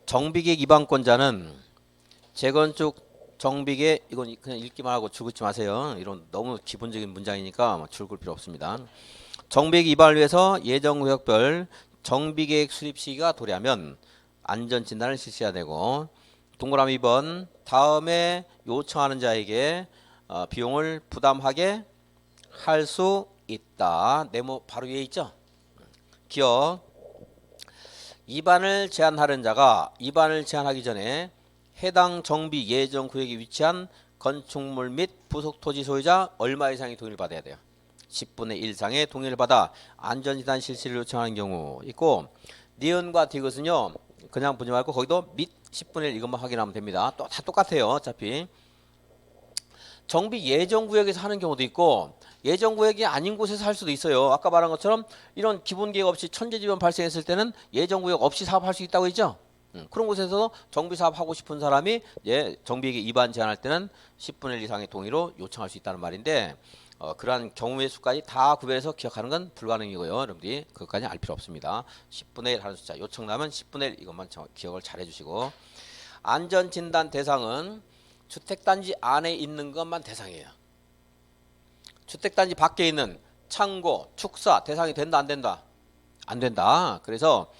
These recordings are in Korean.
정비계획 위반권자는 재건축 정비계 이건 그냥 읽기만 하고 줄긋지 마세요. 이런 너무 기본적인 문장이니까 뭐 줄글 필요 없습니다. 정비계획 위반을 위해서 예정구역별 정비계획 수립 시기가 도래하면 안전진단을 실시해야 되고 동그라미 2번 다음에 요청하는 자에게 비용을 부담하게 할 수 있다. 네모 바로 위에 있죠. 기억 위반을 제한하는 자가 위반을 제한하기 전에 해당 정비 예정 구역에 위치한 건축물 및 부속 토지 소유자 얼마 이상의 동의를 받아야 돼요. 10분의 1 이상의 동의를 받아 안전진단 실시를 요청하는 경우 있고 니은과 디귿은요 그냥 보지 말고 거기도 및 10분의 1 이것만 확인하면 됩니다. 또 다 똑같아요. 어차피 정비 예정구역에서 하는 경우도 있고 예정구역이 아닌 곳에서 할 수도 있어요. 아까 말한 것처럼 이런 기본계획 없이 천재지변 발생했을 때는 예정구역 없이 사업할 수 있다고 했죠. 그런 곳에서 정비사업 하고 싶은 사람이 정비계획 위반 제한할 때는 10분의 1 이상의 동의로 요청할 수 있다는 말인데 그러한 경우의 수까지 다 구별해서 기억하는 건 불가능이고요. 여러분들이 그것까지 알 필요 없습니다. 10분의 1 하는 숫자 요청나면 10분의 1 이것만 기억을 잘 해주시고 안전진단 대상은 주택단지 안에 있는 것만 대상이에요. 주택단지 밖에 있는 창고, 축사 대상이 된다 안 된다? 안 된다. 그래서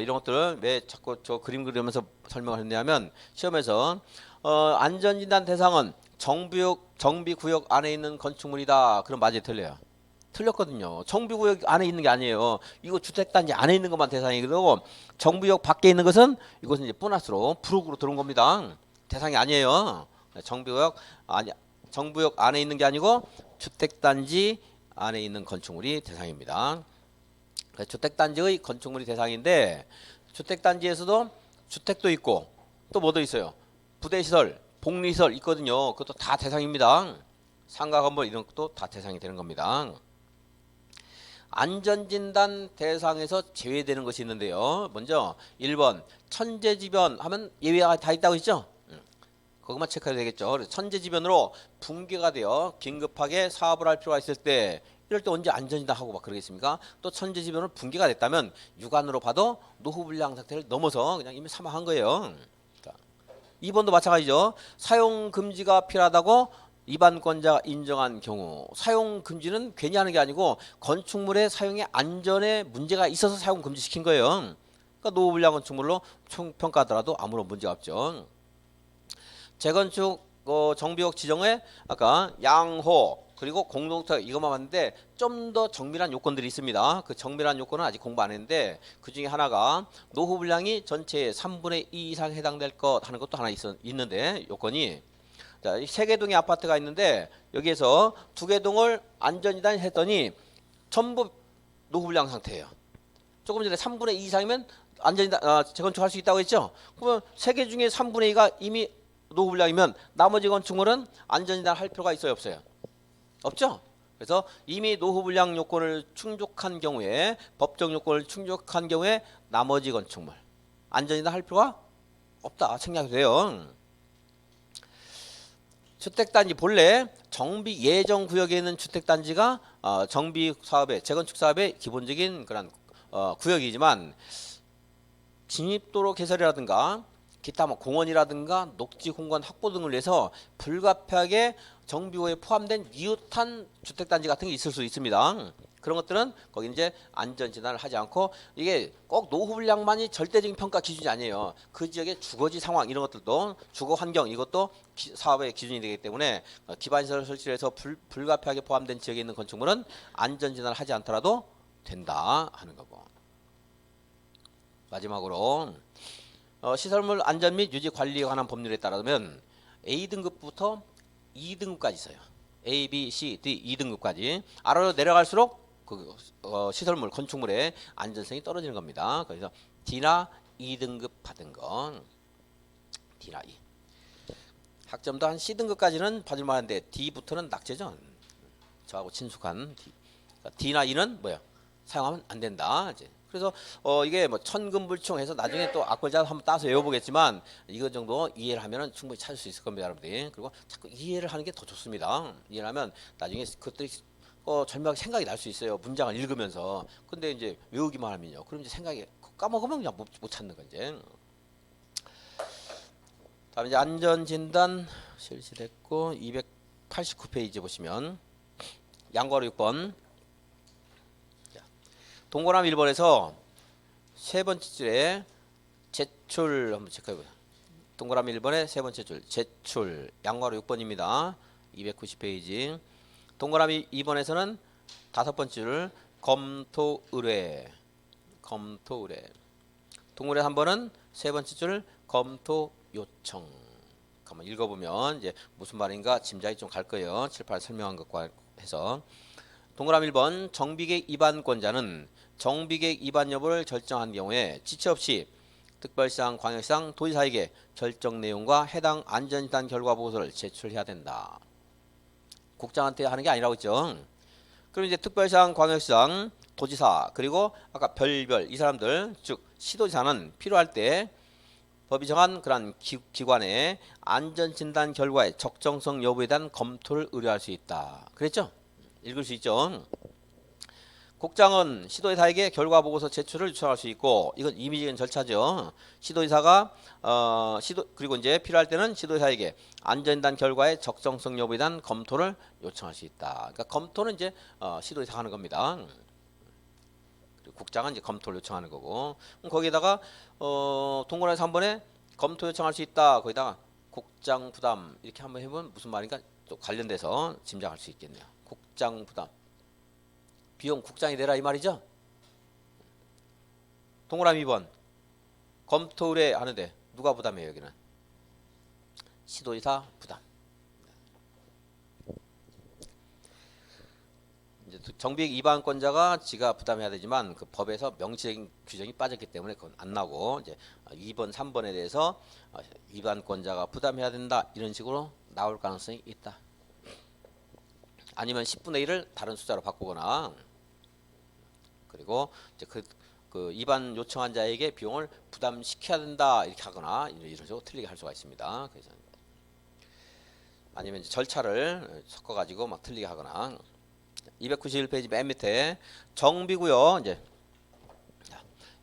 이런 것들을 왜 자꾸 저 그림 그리면서 설명을 했냐면 시험에서 안전진단 대상은 정비구역 안에 있는 건축물이다. 그럼 맞아요, 틀려요? 틀렸거든요. 정비구역 안에 있는 게 아니에요. 이거 주택단지 안에 있는 것만 대상이고 정비구역 밖에 있는 것은 이것은 이제 보너스로 부록으로 들어온 겁니다. 대상이 아니에요. 정비구역 아니 정부역 안에 있는 게 아니고 주택단지 안에 있는 건축물이 대상입니다. 주택단지의 건축물이 대상인데 주택단지에서도 주택도 있고 또 뭐도 있어요. 부대시설, 복리시설 있거든요. 그것도 다 대상입니다. 상가 건물 이런 것도 다 대상이 되는 겁니다. 안전진단 대상에서 제외되는 것이 있는데요. 먼저 1번 천재지변 하면 예외가 다 있다고 했죠. 그것만 체크해야 되겠죠. 그래서 천재지변으로 붕괴가 되어 긴급하게 사업을 할 필요가 있을 때 이럴 때 언제 안전이다 하고 막 그러겠습니까? 또 천재지변으로 붕괴가 됐다면 육안으로 봐도 노후불량 상태를 넘어서 그냥 이미 사망한 거예요. 2번도 마찬가지죠. 사용 금지가 필요하다고 위반권자가 인정한 경우 사용 금지는 괜히 하는 게 아니고 건축물의 사용의 안전에 문제가 있어서 사용 금지시킨 거예요. 그러니까 노후불량 건축물로 총평가하더라도 아무런 문제가 없죠. 재건축 정비역 지정에 아까 양호 그리고 공동택 이것만 봤는데 좀 더 정밀한 요건들이 있습니다. 그 정밀한 요건은 아직 공부 안 했는데 그 중에 하나가 노후 분량이 전체의 3분의 2 이상 해당될 것 하는 것도 하나 있는데 요건이 자, 3개 동의 아파트가 있는데 여기에서 2개 동을 안전이단 했더니 전부 노후 분량 상태예요. 조금 전에 3분의 2 이상이면 안전이단 재건축할 수 있다고 했죠. 그러면 3개 중에 3분의 2가 이미 노후불량이면 나머지 건축물은 안전진단 할 필요가 있어요 없어요? 없죠. 그래서 이미 노후불량 요건을 충족한 경우에 법적 요건을 충족한 경우에 나머지 건축물 안전진단 할 필요가 없다 생략이 돼요. 주택단지 본래 정비 예정 구역에 있는 주택단지가 정비 사업의 재건축 사업의 기본적인 그런 구역이지만 진입도로 개설이라든가 기타 뭐 공원이라든가 녹지 공간 확보 등을 위해서 불가피하게 정비호에 포함된 이웃한 주택단지 같은 게 있을 수 있습니다. 그런 것들은 거기 이제 안전진단을 하지 않고 이게 꼭 노후불량만이 절대적인 평가 기준이 아니에요. 그 지역의 주거지 상황 이런 것들도 주거 환경 이것도 사업의 기준이 되기 때문에 기반시설 설치해서 불가피하게 포함된 지역에 있는 건축물은 안전진단을 하지 않더라도 된다 하는 거고. 마지막으로 시설물 안전 및 유지 관리에 관한 법률에 따르면 A등급부터 2등급까지 있어요. A, B, C, D 2등급까지 아래로 내려갈수록 그 시설물, 건축물의 안전성이 떨어지는 겁니다. 그래서 D나 2등급 받은 건 D나 2. 학점도 한 C등급까지는 받을만 한데 D부터는 낙제죠. 저하고 친숙한 D. D나 2는 뭐야? 사용하면 안 된다. 이제. 그래서 이게 뭐 천금불충해서 나중에 또 악벌자 한번 따서 외워보겠지만 이거 정도 이해를 하면은 충분히 찾을 수 있을 겁니다, 여러분들이. 그리고 자꾸 이해를 하는 게 더 좋습니다. 이해를 하면 나중에 그것들이 절묘하게 생각이 날 수 있어요. 문장을 읽으면서. 근데 이제 외우기만 하면요. 그럼 이제 생각이 까먹으면 그냥 못 찾는 거지. 다음 이제 안전진단 실시됐고 289페이지 보시면 양괄호 6번 동그라미 1번에서 세 번째 줄에 제출 한번 체크해보세요. 동그라미 1번의 세 번째 줄 제출 양괄호 6번입니다. 290페이지 동그라미 2번에서는 다섯 번째 줄 검토 의뢰 동그라미 3번은 세 번째 줄 검토 요청. 한번 읽어보면 이제 무슨 말인가 짐작이 좀 갈 거예요. 7, 8 설명한 것과 해서 동그라미 1번 정비계획 위반권자는 정비계획 위반 여부를 결정한 경우에 지체 없이 특별시장, 광역시장, 도지사에게 결정 내용과 해당 안전진단 결과 보고서를 제출해야 된다. 국장한테 하는 게 아니라고 했죠. 그럼 이제 특별시장, 광역시장, 도지사 그리고 아까 별별 이 사람들 즉 시도지사는 필요할 때 법이 정한 그러한 기관의 안전진단 결과의 적정성 여부에 대한 검토를 의뢰할 수 있다. 그랬죠? 읽을 수 있죠? 국장은 시도지사에게 결과 보고서 제출을 요청할 수 있고 이건 임의적인 절차죠. 시도지사가 그리고 이제 필요할 때는 시도지사에게 안전진단 결과의 적정성 여부에 대한 검토를 요청할 수 있다. 그러니까 검토는 이제 시도지사가 하는 겁니다. 국장은 이제 검토를 요청하는 거고 거기에다가 동그라미 3번에 검토 요청할 수 있다. 거기다가 국장 부담 이렇게 한번 해보면 무슨 말인가 또 관련돼서 짐작할 수 있겠네요. 국장 부담 비용 국장이 내라 이 말이죠. 동그라미 2번 검토 의뢰 하는데 누가 부담해요? 여기는 시도지사 부담. 이제 정비계획 위반권자가 지가 부담해야 되지만 그 법에서 명시적인 규정이 빠졌기 때문에 그건 안 나오고 이제 2번, 3번에 대해서 위반권자가 부담해야 된다 이런 식으로 나올 가능성이 있다. 아니면 10분의 1을 다른 숫자로 바꾸거나 그리고 이제 그 위반 요청한 자에게 비용을 부담시켜야 된다 이렇게 하거나 이런 식으로 틀리게 할 수가 있습니다. 그래서 아니면 이제 절차를 섞어가지고 막 틀리게 하거나 291페이지 맨 밑에 정비구역 이제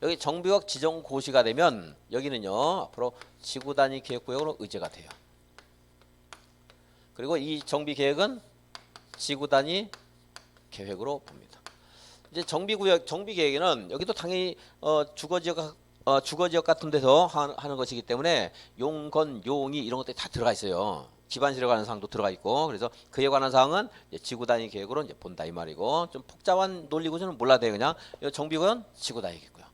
여기 정비구역 지정 고시가 되면 여기는요 앞으로 지구단위 계획구역으로 의제가 돼요. 그리고 이 정비계획은 지구단위 계획으로 봅니다. 이제 정비구역 정비계획에는 여기도 당연히 주거지역 같은 데서 하는 것이기 때문에 용건 용이 이런 것들이 다 들어가 있어요. 기반시설에 관한 사항도 들어가 있고 그래서 그에 관한 사항은 지구단위 계획으로 이제 본다 이 말이고 좀 복잡한 논리 구조는 몰라도 돼요. 그냥 정비구역은 지구단위 계획고요.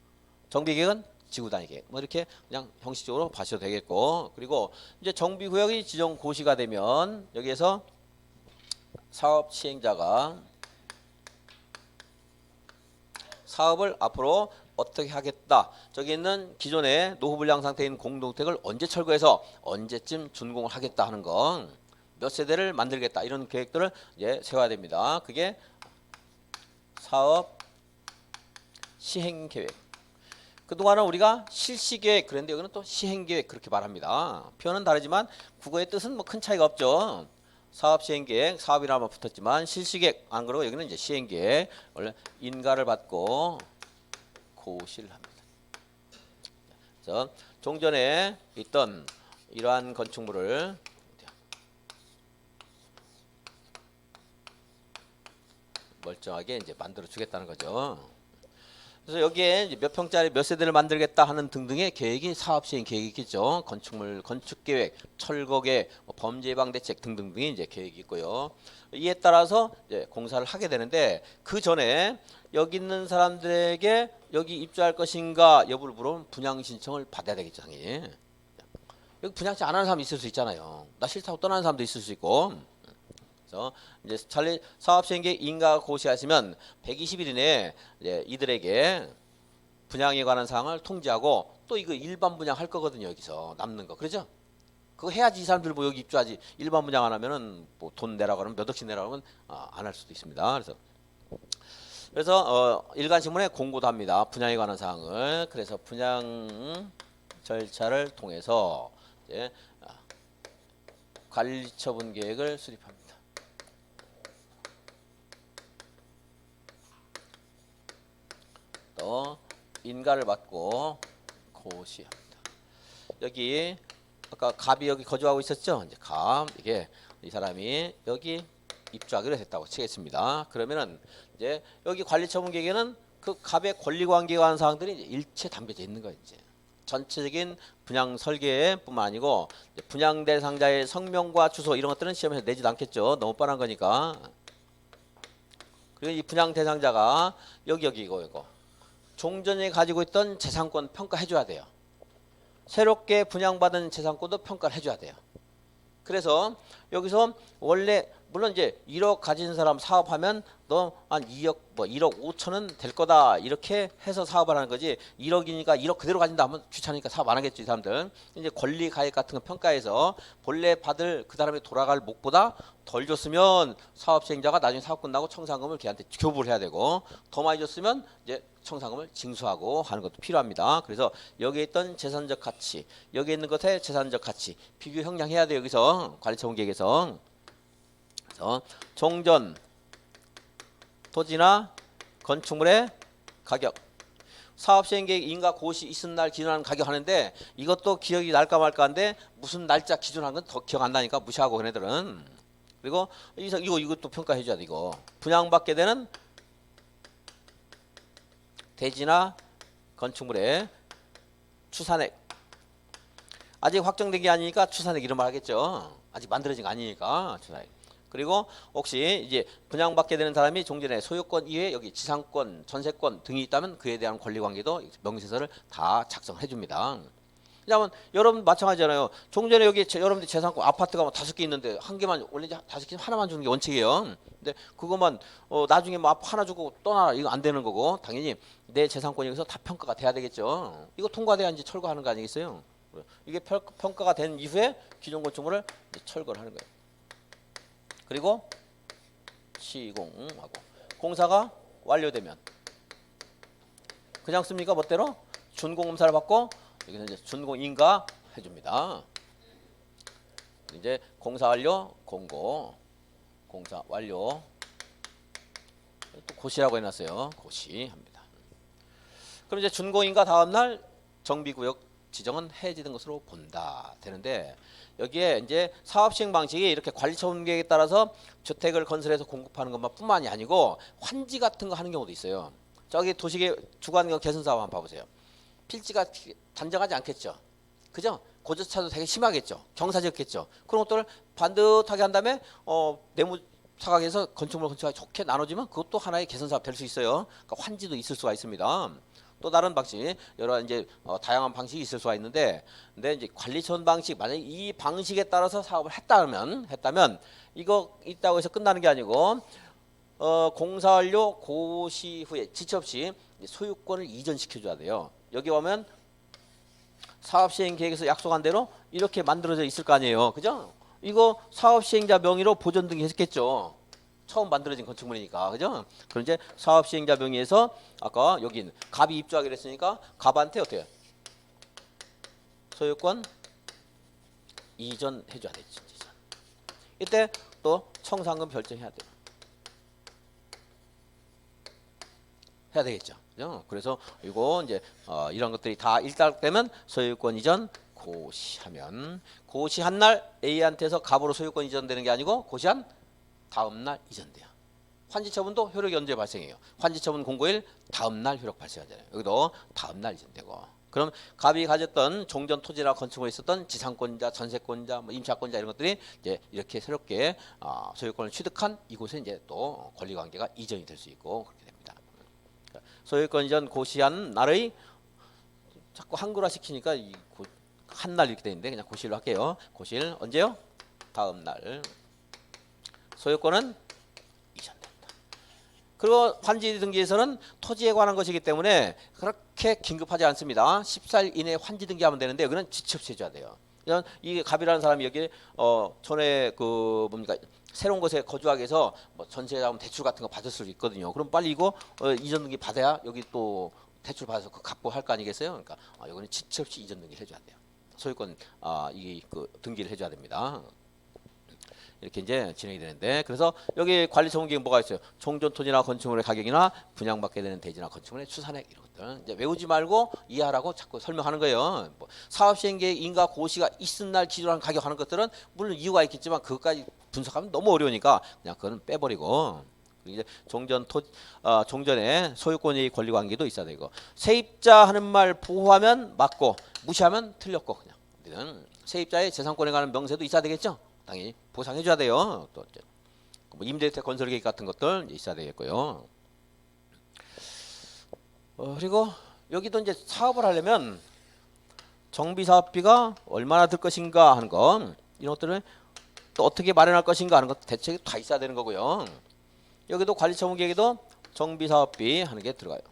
정비계획은 지구단위 계획 뭐 이렇게 그냥 형식적으로 봐셔도 되겠고 그리고 이제 정비구역이 지정 고시가 되면 여기에서 사업 시행자가 사업을 앞으로 어떻게 하겠다. 저기 있는 기존의 노후불량 상태인 공동주택을 언제 철거해서 언제쯤 준공을 하겠다 하는 거. 몇 세대를 만들겠다. 이런 계획들을 이제 세워야 됩니다. 그게 사업 시행계획. 그동안은 우리가 실시계획 그랬는데 여기는 또 시행계획 그렇게 말합니다. 표현은 다르지만 국어의 뜻은 뭐 큰 차이가 없죠. 사업 시행계획, 사업이라면 붙었지만 실시계획 안 그러고 여기는 이제 시행계획. 원래 인가를 받고 고시를 합니다. 그래서 종전에 있던 이러한 건축물을 멀쩡하게 이제 만들어 주겠다는 거죠. 그래서 여기에 이제 몇 평짜리 몇 세대를 만들겠다 하는 등등의 계획이 사업 시행 계획이 있겠죠. 건축물 건축 계획, 철거 계획, 범죄 예방 대책 등등등이 이제 계획이 있고요. 이에 따라서 이제 공사를 하게 되는데 그 전에 여기 있는 사람들에게 여기 입주할 것인가 여부를 물어보면 분양 신청을 받아야 되겠죠, 당연히. 여기 분양 신청 안 하는 사람 있을 수 있잖아요. 나 싫다고 떠나는 사람도 있을 수 있고. 그래서 이제 사업 시행계 인가 고시하시면 120일 이내에 이들에게 분양에 관한 사항을 통지하고 또 이거 일반 분양할 거거든요. 여기서 남는 거 그러죠? 그거 해야지 이 사람들 뭐 여기 입주하지. 일반 분양 안 하면은 뭐 돈 내라고 하면 몇 억씩 내라고 하면 안 할 수도 있습니다. 그래서 일간신문에 공고도 합니다. 분양에 관한 사항을. 그래서 분양 절차를 통해서 이제 관리처분 계획을 수립합니다. 또 인가를 받고 고시합니다. 여기 아까 갑이 여기 거주하고 있었죠. 이제 갑 이게 이 사람이 여기 입주하기로 했다고 치겠습니다. 그러면은 이제 여기 관리처분계획에는 그 갑의 권리관계에 관한 사항들이 이제 일체 담겨져 있는 거예요. 이제 전체적인 분양 설계뿐만 아니고 이제 분양 대상자의 성명과 주소 이런 것들은 시험에서 내지도 않겠죠. 너무 뻔한 거니까. 그리고 이 분양 대상자가 여기 이거 종전에 가지고 있던 재산권 평가해 줘야 돼요. 새롭게 분양받은 재산권도 평가를 해줘야 돼요. 그래서 여기서 원래 물론 이제 1억 가진 사람 사업하면 너 한 2억 뭐 1억 5천은 될 거다 이렇게 해서 사업을 하는 거지 1억이니까 1억 그대로 가진다 하면 귀찮으니까 사업 안 하겠죠 이 사람들. 이제 권리 가액 같은 거 평가해서 본래 받을 그 사람이 돌아갈 목보다 덜 줬으면 사업 시행자가 나중에 사업 끝나고 청산금을 걔한테 교부를 해야 되고 더 많이 줬으면 이제 청산금을 징수하고 하는 것도 필요합니다. 그래서 여기에 있던 재산적 가치, 여기에 있는 것의 재산적 가치 비교 형량해야 돼요. 여기서 관리처분계획에서. 그래서 종전 토지나 건축물의 가격, 사업시행계획 인가 고시 있은 날 기준하는 가격 하는데 이것도 기억이 날까 말까한데 무슨 날짜 기준하는 건 더 기억 안 나니까 무시하고 걔네들은. 그리고 이것도 평가해 줘야 돼. 이거 분양받게 되는 대지나 건축물의 추산액 아직 확정된 게 아니니까 추산액 이런 말 하겠죠. 아직 만들어진 게 아니니까 추산액. 그리고 혹시 이제 분양받게 되는 사람이 종전에 소유권 이외에 여기 지상권, 전세권 등이 있다면 그에 대한 권리관계도 명세서를 다 작성해 줍니다. 왜냐하면 여러분 마찬가지잖아요. 종전에 여기 여러분들 재산권 아파트가 뭐 5개 있는데 한 개만 원래 5개 하나만 주는 게 원칙이에요. 근데 그것만 나중에 뭐 하나 주고 떠나라 이거 안 되는 거고 당연히 내 재산권이 여기서 다 평가가 돼야 되겠죠. 이거 통과돼야 이제 철거하는 거 아니겠어요? 이게 평가가 된 이후에 기존 건축물을 이제 철거를 하는 거예요. 그리고 시공하고 공사가 완료되면 그냥 씁니까 멋대로 준공검사를 받고 여기서 이제 준공인가 해줍니다. 이제 공사 완료 공고 공사 완료 또 고시라고 해놨어요. 고시합니다. 그럼 이제 준공인가 다음날 정비구역 지정은 해지된 것으로 본다 되는데 여기에 이제 사업 시행 방식이 이렇게 관리처분 계획에 따라서 주택을 건설해서 공급하는 것만 뿐만이 아니고 환지 같은 거 하는 경우도 있어요. 저기 도시계 주관 개선 사업 한번 봐보세요. 필지가 단정하지 않겠죠. 그죠? 고저차도 되게 심하겠죠. 경사지었겠죠. 그런 것들을 반듯하게 한 다음에 내무 사각에서 건축물 건축하기 좋게 나눠주면 그것도 하나의 개선 사업 될 수 있어요. 그러니까 환지도 있을 수가 있습니다. 또 다른 방식 여러 이제 다양한 방식이 있을 수가 있는데 근데 이제 관리처분 방식 만약에 이 방식에 따라서 사업을 했다면 이거 있다고 해서 끝나는 게 아니고 공사 완료 고시 후에 지체 없이 소유권을 이전시켜 줘야 돼요. 여기 보면 사업 시행 계획에서 약속한 대로 이렇게 만들어져 있을 거 아니에요. 그죠? 이거 사업 시행자 명의로 보존 등기 했겠죠. 처음 만들어진 건축물이니까. 그죠? 그럼 이제 사업 시행자 명의에서 아까 여기 갑이 입주하기로 했으니까 갑한테 어때요? 소유권 이전해 줘야 되지. 이때 또 청산금 결정해야 돼요. 해야 되겠죠. 그죠? 그래서 이거 이제 이런 것들이 다 일단되면 소유권 이전 고시하면 고시한 날 A한테서 갑으로 소유권 이전되는 게 아니고 고시한 다음 날 이전돼요. 환지처분도 효력이 언제 발생해요? 환지처분 공고일 다음 날 효력 발생하잖아요. 여기도 다음 날 이전되고. 그럼 갑이 가졌던 종전 토지나 건축물에 있었던 지상권자, 전세권자, 뭐 임차권자 이런 것들이 이제 이렇게 새롭게 소유권을 취득한 이곳에 이제 또 권리관계가 이전이 될 수 있고 그렇게 됩니다. 소유권 이전 고시한 날의 자꾸 한글화 시키니까 한 날 이렇게 되는데 그냥 고시로 할게요. 고시일 언제요? 다음 날. 소유권은 이전된다. 그리고 환지 등기에서는 토지에 관한 것이기 때문에 그렇게 긴급하지 않습니다. 14일 이내에 환지 등기하면 되는데 여기는 지체 없이 해줘야 돼요. 이 갑이라는 사람이 여기 전에 그 뭡니까 새로운 곳에 거주하기 위해서 뭐 전세자금 대출 같은 거 받을 수 있거든요. 그럼 빨리 이거 이전 등기 받아야 여기 또 대출 받아서 그 갚고 할 거 아니겠어요? 그러니까 여기는 지체 없이 이전 등기를 해줘야 돼요. 소유권 이 그 등기를 해줘야 됩니다. 이렇게 이제 진행이 되는데, 그래서 여기 관리 전문계획 뭐가 있어요? 종전 토지나 건축물의 가격이나 분양받게 되는 대지나 건축물의 추산액 이런 것들 이제 외우지 말고 이해하라고 자꾸 설명하는 거예요. 뭐 사업 시행 계획 인가 고시가 있은 날 기준으로 한 가격 하는 것들은 물론 이유가 있겠지만 그것까지 분석하면 너무 어려우니까 그냥 그거는 빼버리고. 이제 종전에 소유권의 권리 관계도 있어야 되고, 세입자 하는 말 보호하면 맞고 무시하면 틀렸고, 그냥 우리는 세입자의 재산권에 관한 명세도 있어야 되겠죠. 당연히 보상해 줘야 돼요. 또 뭐 임대주택 건설 계획 같은 것들 있어야 되겠고요. 그리고 여기도 이제 사업을 하려면 정비 사업비가 얼마나 들 것인가 하는 거, 이런 것들을 또 어떻게 마련할 것인가 하는 것 대책이 다 있어야 되는 거고요. 여기도 관리처분계획에도 정비사업비 하는 게 들어가요.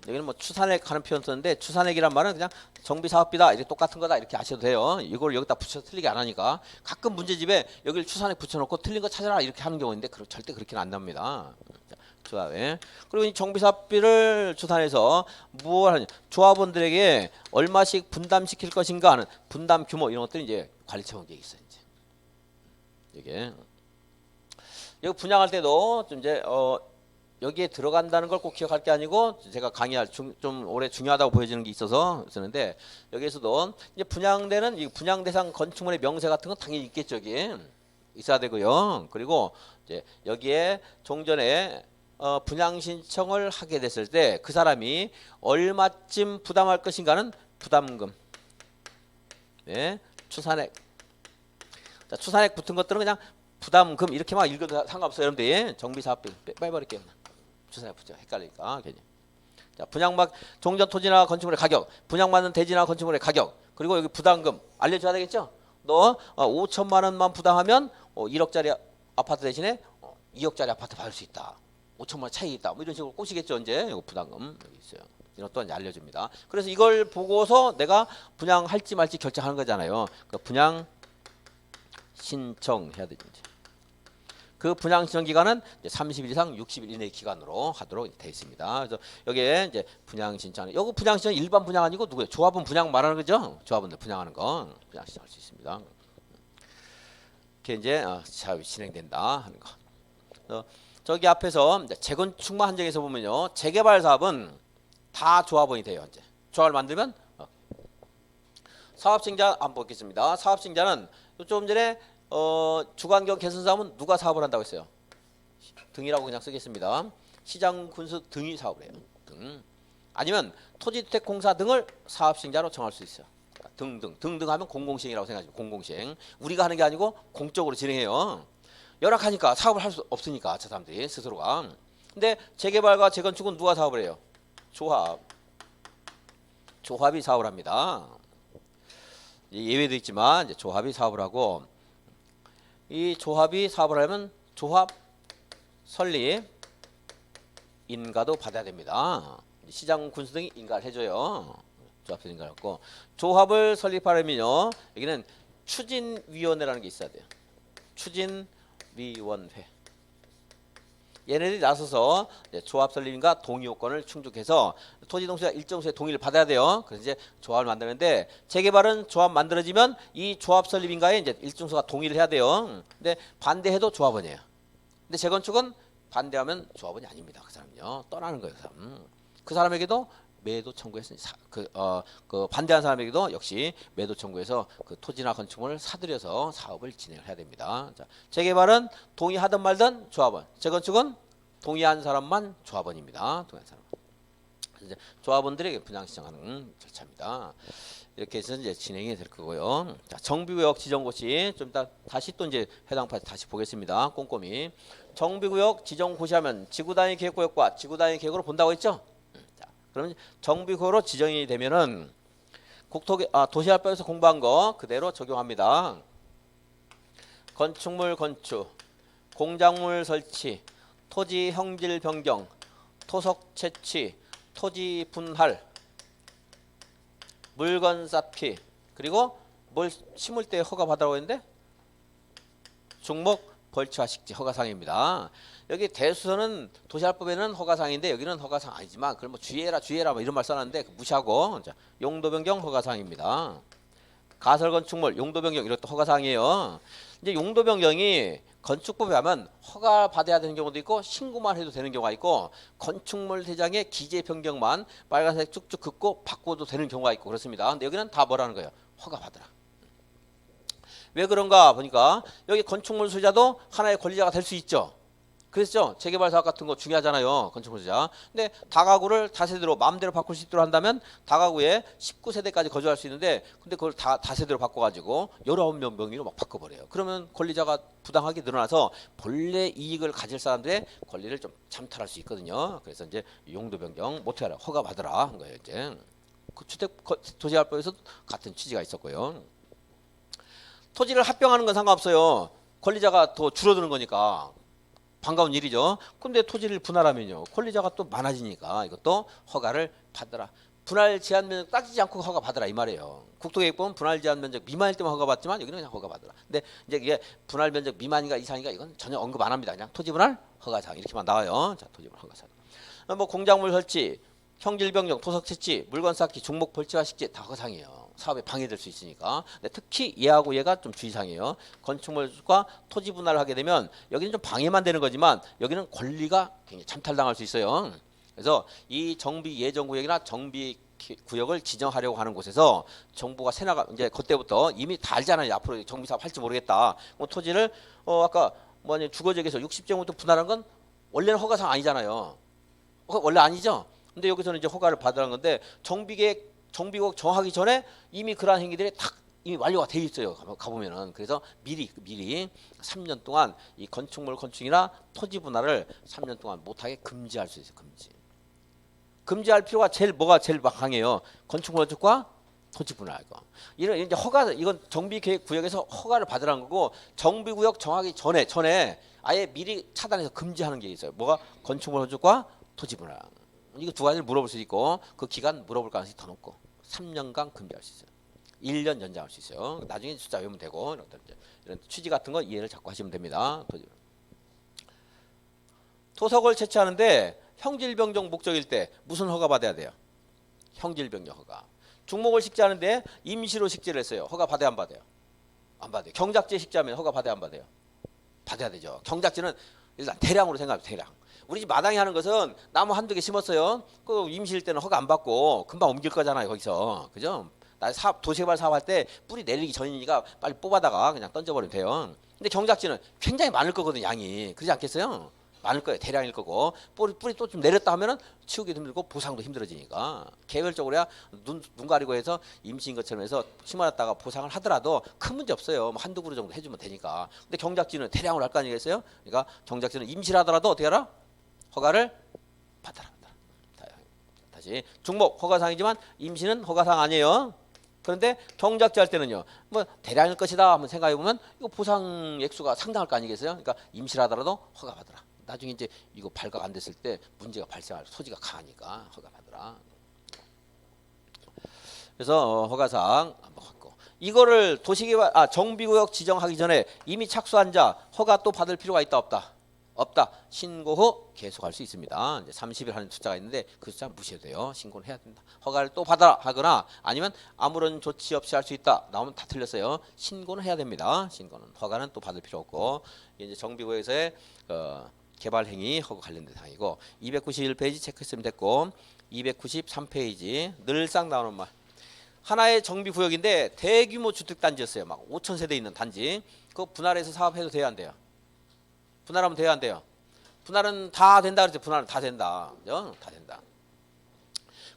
여기는 뭐 추산액 하는 표현 썼는데, 추산액이란 말은 그냥 정비사업비다 이렇게 똑같은 거다 이렇게 아셔도 돼요. 이걸 여기다 붙여서 틀리게 안 하니까. 가끔 문제집에 여기를 추산액 붙여놓고 틀린 거 찾아라 이렇게 하는 경우인데 절대 그렇게는 안 납니다. 조합에. 그리고 이 정비사업비를 추산해서 무엇을 하냐, 조합원들에게 얼마씩 분담시킬 것인가 하는 분담 규모 이런 것들이 이제 관리처분계획이 있어요. 이게 여기 분양할 때도 좀 이제 여기에 들어간다는 걸 꼭 기억할 게 아니고, 제가 강의할 좀 올해 중요하다고 보여지는 게 있어서 쓰는데, 여기에서도 이제 분양되는 이 분양 대상 건축물의 명세 같은 건 당연히 있겠죠. 여기 있어야 되고요. 그리고 이제 여기에 종전에 분양 신청을 하게 됐을 때 그 사람이 얼마쯤 부담할 것인가는 부담금, 네, 추산액. 자, 추산액 붙은 것들은 그냥 부담금 이렇게만 읽어도 상관없어요. 여러분들 정비사업비 빼버릴게요. 추산액 붙죠. 헷갈리니까 괜히. 자, 분양받 종전 토지나 건축물의 가격, 분양받는 대지나 건축물의 가격, 그리고 여기 부담금 알려줘야 되겠죠. 너 5천만 원만 부담하면 1억짜리 아파트 대신에 2억짜리 아파트 받을 수 있다. 5천만 원 차이 있다. 뭐 이런 식으로 꼬시겠죠. 이제 이거 부담금 여기 있어요. 이런 것도 알려줍니다. 그래서 이걸 보고서 내가 분양할지 말지 결정하는 거잖아요. 그 분양 신청해야 되지. 그 분양 신청 기간은 30일 이상 60일 이내 기간으로 하도록 되어 있습니다. 그래서 여기에 이제 분양 신청, 여기 분양 신청 일반 분양 아니고 누구예요? 조합은 분양 말하는 거죠. 조합원들 분양하는 거 분양 신청할 수 있습니다. 이렇게 이제 사업이 진행된다 하는 거. 그래서 저기 앞에서 재건축만 한정해서 보면요, 재개발 사업은 다 조합원이 돼요. 이제 조합을 만들면 사업승자 안 보겠습니다. 사업승자는 좀 전에 주관경 개선 사업은 누가 사업을 한다고 했어요? 등이라고 그냥 쓰겠습니다. 시장 군수 등이 사업을 해요. 등. 아니면 토지주택공사 등을 사업승자로 정할 수 있어요. 등등 하면 공공시행이라고 생각하시면 공공시행. 우리가 하는 게 아니고 공적으로 진행해요. 열악하니까 사업을 할 수 없으니까 저 사람들이 스스로가. 근데 재개발과 재건축은 누가 사업을 해요? 조합이 사업을 합니다. 예외도 있지만 이제 조합이 사업을 하고, 이 조합이 사업을 하면 조합 설립 인가도 받아야 됩니다. 시장 군수 등이 인가를 해줘요. 조합 설립 인가를 받고, 조합을 설립하려면요, 여기는 추진위원회라는 게 있어야 돼요. 추진위원회. 얘네들이 나서서 조합 설립인가 동의 요건을 충족해서 토지동수가 일정 수의 동의를 받아야 돼요. 그래서 이제 조합을 만드는데, 재개발은 조합 만들어지면 이 조합 설립인가에 이제 일정 수가 동의를 해야 돼요. 근데 반대해도 조합원이에요. 근데 재건축은 반대하면 조합원이 아닙니다. 그 사람은요, 떠나는 거예요. 그 사람에게도 매도 청구해서 그 반대한 사람에게도 역시 매도 청구해서 그 토지나 건축물을 사들여서 사업을 진행을 해야 됩니다. 자, 재개발은 동의하든 말든 조합원, 재건축은 동의한 사람만 조합원입니다. 동의한 사람. 이제 조합원들에게 분양 신청하는 절차입니다. 이렇게 해서 이제 진행이 될 거고요. 자, 정비구역 지정고시 좀 이따 다시 또 이제 해당 파트 다시 보겠습니다. 꼼꼼히. 정비구역 지정고시하면 지구단위 계획구역과 지구단위 계획으로 본다고 했죠? 그러면 정비구역으로 지정이 되면은 도시활법에서 공부한 거 그대로 적용합니다. 건축물 건축, 공작물 설치, 토지 형질 변경, 토석 채취, 토지 분할, 물건 쌓기, 그리고 뭘 심을 때 허가 받으라고 했는데 중목 벌치와 식지 허가사항입니다. 여기 대수서는 도시활법에는 허가사항인데 여기는 허가사항 아니지만 그걸 뭐 주의해라 뭐 이런 말 써놨는데 무시하고, 자, 용도 변경 허가사항입니다. 가설 건축물, 용도 변경 이런 것도 허가 사항이에요. 이제 용도 변경이 건축법에 하면 허가 받아야 되는 경우도 있고 신고만 해도 되는 경우가 있고 건축물 대장의 기재 변경만 빨간색 쭉쭉 긋고 바꿔도 되는 경우가 있고 그렇습니다. 근데 여기는 다 뭐라는 거예요? 허가 받으라. 왜 그런가 보니까 여기 건축물 소유자도 하나의 권리자가 될 수 있죠. 그랬죠. 재개발 사업 같은 거 중요하잖아요. 건축물 소유자. 근데 다가구를 다세대로 마음대로 바꿀 수 있도록 한다면 다가구에 19세대까지 거주할 수 있는데 근데 그걸 다세대로 바꿔가지고 19명 명의로 막 바꿔버려요. 그러면 권리자가 부당하게 늘어나서 본래 이익을 가질 사람들의 권리를 좀 잠탈할 수 있거든요. 그래서 이제 용도 변경 못해 하라. 허가 받으라 한 거예요. 이제 그 주택도시개발법에서 같은 취지가 있었고요. 토지를 합병하는 건 상관없어요. 권리자가 더 줄어드는 거니까 반가운 일이죠. 근데 토지를 분할하면요. 권리자가 또 많아지니까 이것도 허가를 받으라. 분할 제한 면적 따지지 않고 허가 받으라 이 말이에요. 국토계획법은 분할 제한 면적 미만일 때만 허가 받지만 여기는 그냥 허가 받으라. 근데 이제 이게 분할 면적 미만인가 이상인가 이건 전혀 언급 안 합니다. 그냥 토지 분할 허가사항 이렇게만 나와요. 자, 토지 분할 허가사항. 뭐 공작물 설치, 형질 변경, 토석 채취, 물건 쌓기, 중목 벌채화 식재 다 허가사항이에요. 사업에 방해될 수 있으니까. 근데 특히 얘하고 얘가 좀 주의사항이에요. 건축물과 토지 분할을 하게 되면 여기는 좀 방해만 되는 거지만 여기는 권리가 굉장히 참탈당할 수 있어요. 그래서 이 정비 예정구역이나 정비 구역을 지정하려고 하는 곳에서 정부가 세나가 이제 그때부터 이미 다 알잖아요. 앞으로 정비 사업 할지 모르겠다. 토지를 아까 주거지역에서 60제곱미터 분할한 건 원래는 허가사항 아니잖아요. 원래 아니죠. 근데 여기서는 이제 허가를 받으라는 건데 정비구역 정하기 전에 이미 그러한 행위들이 딱 이미 완료가 돼 있어요. 가보면은 그래서 미리 3년 동안 이 건축물 건축이나 토지 분할을 3년 동안 못하게 금지할 수 있어요. 금지할 필요가 뭐가 제일 강해요. 건축물 건축과 토지 분할 거. 이런 이제 이건 정비계획 구역에서 허가를 받으라는 거고 정비구역 정하기 전에 아예 미리 차단해서 금지하는 게 있어요. 뭐가 건축물 건축과 토지 분할. 이거 두 가지를 물어볼 수 있고 그 기간 물어볼 가능성이 더 높고 3년간 금지할 수 있어요. 1년 연장할 수 있어요. 나중에 숫자 외우면 되고 이런 취지 같은 거 이해를 자꾸 하시면 됩니다. 토석을 채취하는데 형질 변경 목적일 때 무슨 허가 받아야 돼요? 형질 변경 허가. 중목을 식재하는데 임시로 식재를 했어요. 허가 받아야 안 받아요? 안 받아요. 경작지 식재하면 허가 받아야 안 받아요? 받아야 되죠. 경작지는 일단 대량으로 생각해요. 대량. 우리 집 마당에 하는 것은 나무 한두 개 심었어요. 그 임시일 때는 허가 안 받고 금방 옮길 거잖아요. 거기서. 그죠? 나 도시개발 사업할 때 뿌리 내리기 전이니까 빨리 뽑아다가 그냥 던져버리면 돼요. 근데 경작지는 굉장히 많을 거거든요. 양이. 그러지 않겠어요? 많을 거예요. 대량일 거고. 뿌리 또 좀 내렸다 하면은 치우기도 힘들고 보상도 힘들어지니까. 개별적으로야 눈 가리고 해서 임시인 것처럼 해서 심어놨다가 보상을 하더라도 큰 문제 없어요. 뭐 한두 그루 정도 해주면 되니까. 근데 경작지는 대량으로 할 거 아니겠어요? 그러니까 경작지는 임시라더라도 어떻게 하라? 허가를 받아라. 다시 중목 허가사항이지만 임시는 허가사항 아니에요. 그런데 경작지 할 때는요. 뭐 대량일 것이다 한번 생각해 보면 이거 보상 액수가 상당할 거 아니겠어요? 그러니까 임시라더라도 허가 받으라. 나중에 이제 이거 발각 안 됐을 때 문제가 발생할 소지가 강하니까 허가 받으라. 그래서 허가사항 한번 갖고 이거를 정비구역 지정하기 전에 이미 착수한 자 허가 또 받을 필요가 있다 없다? 없다. 신고 후 계속할 수 있습니다. 이제 30일 하는 숫자가 있는데 그 숫자 무시해도 돼요. 신고는 해야 된다. 허가를 또 받아라 하거나 아니면 아무런 조치 없이 할 수 있다. 나오면 다 틀렸어요. 신고는 해야 됩니다. 허가는 또 받을 필요 없고 이제 정비구역에서의 개발 행위 허가 관련된 사항이고 291페이지 체크했으면 됐고 293페이지 늘상 나오는 말. 하나의 정비구역인데 대규모 주택단지였어요. 막 5,000세대 있는 단지. 그거 분할해서 사업해도 돼야 안 돼요? 분할하면 돼야 안 돼요? 분할은 다 된다 그랬죠. 분할은 다 된다. 그죠? 다 된다.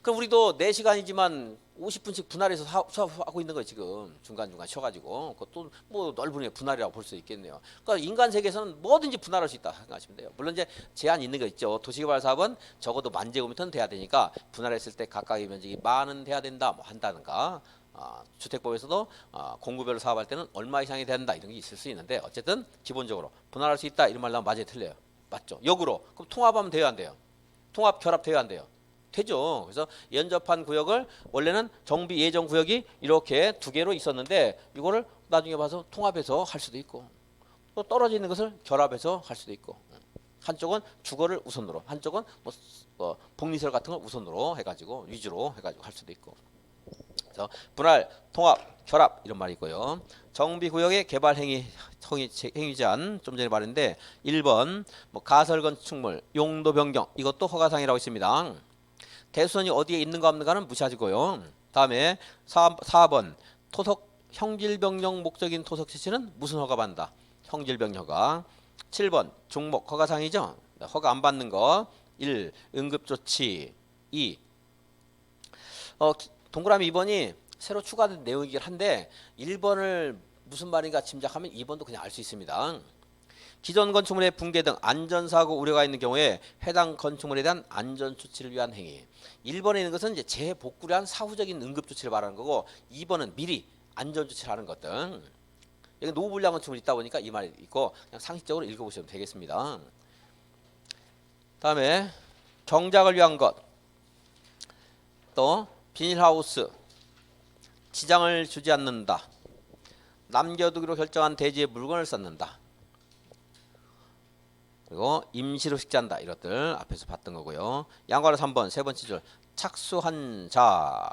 그럼 우리도 4시간이지만 50분씩 분할해서 수업하고 있는 거예요. 지금 중간중간 쉬어가지고 그것도 뭐 넓은 분할이라고 볼 수 있겠네요. 그러니까 인간 세계에서는 뭐든지 분할할 수 있다 생각하시면 돼요. 물론 이제 제한이 있는 거 있죠. 도시개발 사업은 적어도 10,000제곱미터는 돼야 되니까 분할했을 때 각각의 면적이 만은 돼야 된다 뭐 한다든가 주택법에서도 공구별로 사업할 때는 얼마 이상이 된다 이런 게 있을 수 있는데 어쨌든 기본적으로 분할할 수 있다 이런 말 나오면 맞아요 틀려요? 맞죠? 역으로 그럼 통합하면 돼요 안 돼요? 통합 결합 돼요 안 돼요? 되죠. 그래서 연접한 구역을 원래는 정비 예정 구역이 이렇게 두 개로 있었는데 이거를 나중에 봐서 통합해서 할 수도 있고 또 떨어져 있는 것을 결합해서 할 수도 있고 한쪽은 주거를 우선으로 한쪽은 뭐 복리시설 같은 걸 우선으로 해가지고 위주로 해가지고 할 수도 있고 그래서 분할, 통합, 결합 이런 말이 있고요. 정비구역의 개발 행위 제한 좀 전에 말했는데 1번 뭐 가설 건축물 용도 변경 이것도 허가사항이라고 있습니다. 대수선이 어디에 있는가 없는가는 무시하시고요. 다음에 4번 토속 형질병령 목적인 토속 지시는 무슨 허가 받는다. 형질병령 허가. 7번 중목 허가사항이죠. 허가 안 받는 거 1. 응급조치 2. 동그라미 2번이 새로 추가된 내용이긴 한데 1번을 무슨 말인가 짐작하면 2번도 그냥 알 수 있습니다. 기존 건축물의 붕괴 등 안전사고 우려가 있는 경우에 해당 건축물에 대한 안전조치를 위한 행위. 1번에 있는 것은 이제 재복구를 위한 사후적인 응급조치를 말하는 거고 2번은 미리 안전조치를 하는 것들. 여기 노후불량 건축물이 있다 보니까 이 말이 있고 그냥 상식적으로 읽어보시면 되겠습니다. 다음에 경작을 위한 것. 또 비닐하우스. 지장을 주지 않는다. 남겨두기로 결정한 대지에 물건을 쌓는다. 그리고 임시로 식재한다. 이것들 앞에서 봤던 거고요. 양과로 3번 세 번째 줄 착수한 자.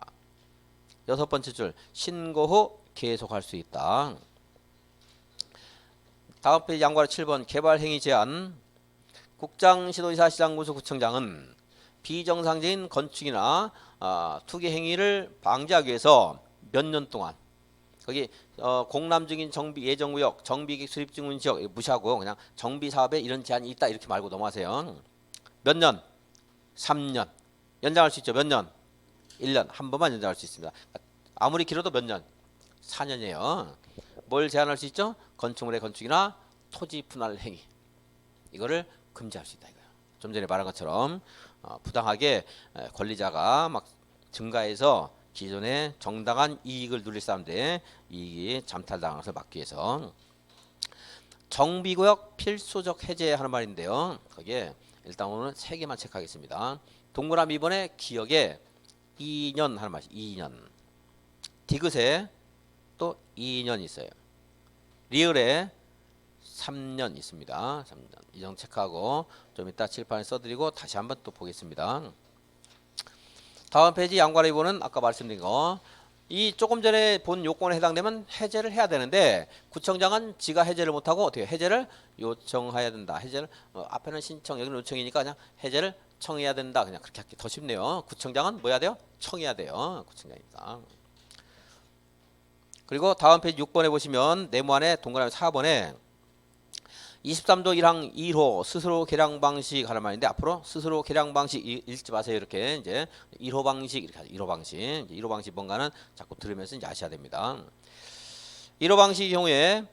여섯 번째 줄 신고 후 계속할 수 있다. 다음 페이지 양과로 7번 개발 행위 제한. 국장, 시도지사, 시장, 군수, 구청장은 비정상적인 건축이나 투기 행위를 방지하기 위해서 몇 년 동안 거기 공람 중인 정비 예정구역, 정비객 수립 중인 지역 무시하고 그냥 정비 사업에 이런 제한이 있다 이렇게 말고 넘어가세요. 몇 년? 3년. 연장할 수 있죠. 몇 년? 1년. 한 번만 연장할 수 있습니다. 아무리 길어도 몇 년? 4년이에요. 뭘 제한할 수 있죠? 건축물의 건축이나 토지 분할 행위. 이거를 금지할 수 있다 이거예요. 좀 전에 말한 것처럼 부당하게 권리자가 막 증가해서 기존에 정당한 이익을 누릴 사람들의 이익이 잠탈당하는 것을 막기 위해서. 정비구역 필수적 해제하는 말인데요. 거기에 일단 오늘은 3개만 체크하겠습니다. 동그라미 2번에 기역에 2년 하는 말이 2년. 디귿에 또 2년 있어요. 리을에 3년 있습니다. 3년. 이 정도 체크하고 좀 이따 칠판에 써드리고 다시 한번 또 보겠습니다. 다음 페이지 양과로 2번은 아까 말씀드린 거. 이 조금 전에 본 요건에 해당되면 해제를 해야 되는데 구청장은 지가 해제를 못하고 어떻게 해제를 요청해야 된다. 해제를 앞에는 신청 여기는 요청이니까 그냥 해제를 청해야 된다. 그냥 그렇게 하기 더 쉽네요. 구청장은 뭐 해야 돼요? 청해야 돼요. 구청장이니까. 그리고 다음 페이지 6번에 보시면 네모안에 동그라미 4번에 23조 1항 1호 스스로 계량 방식 하는 말인데 앞으로 스스로 계량 방식 읽지 마세요. 이렇게 이제 1호 방식 이렇게 하죠. 1호 방식. 1호 방식 뭔가는 자꾸 들으면서 이제 아셔야 됩니다. 1호 방식의 경우에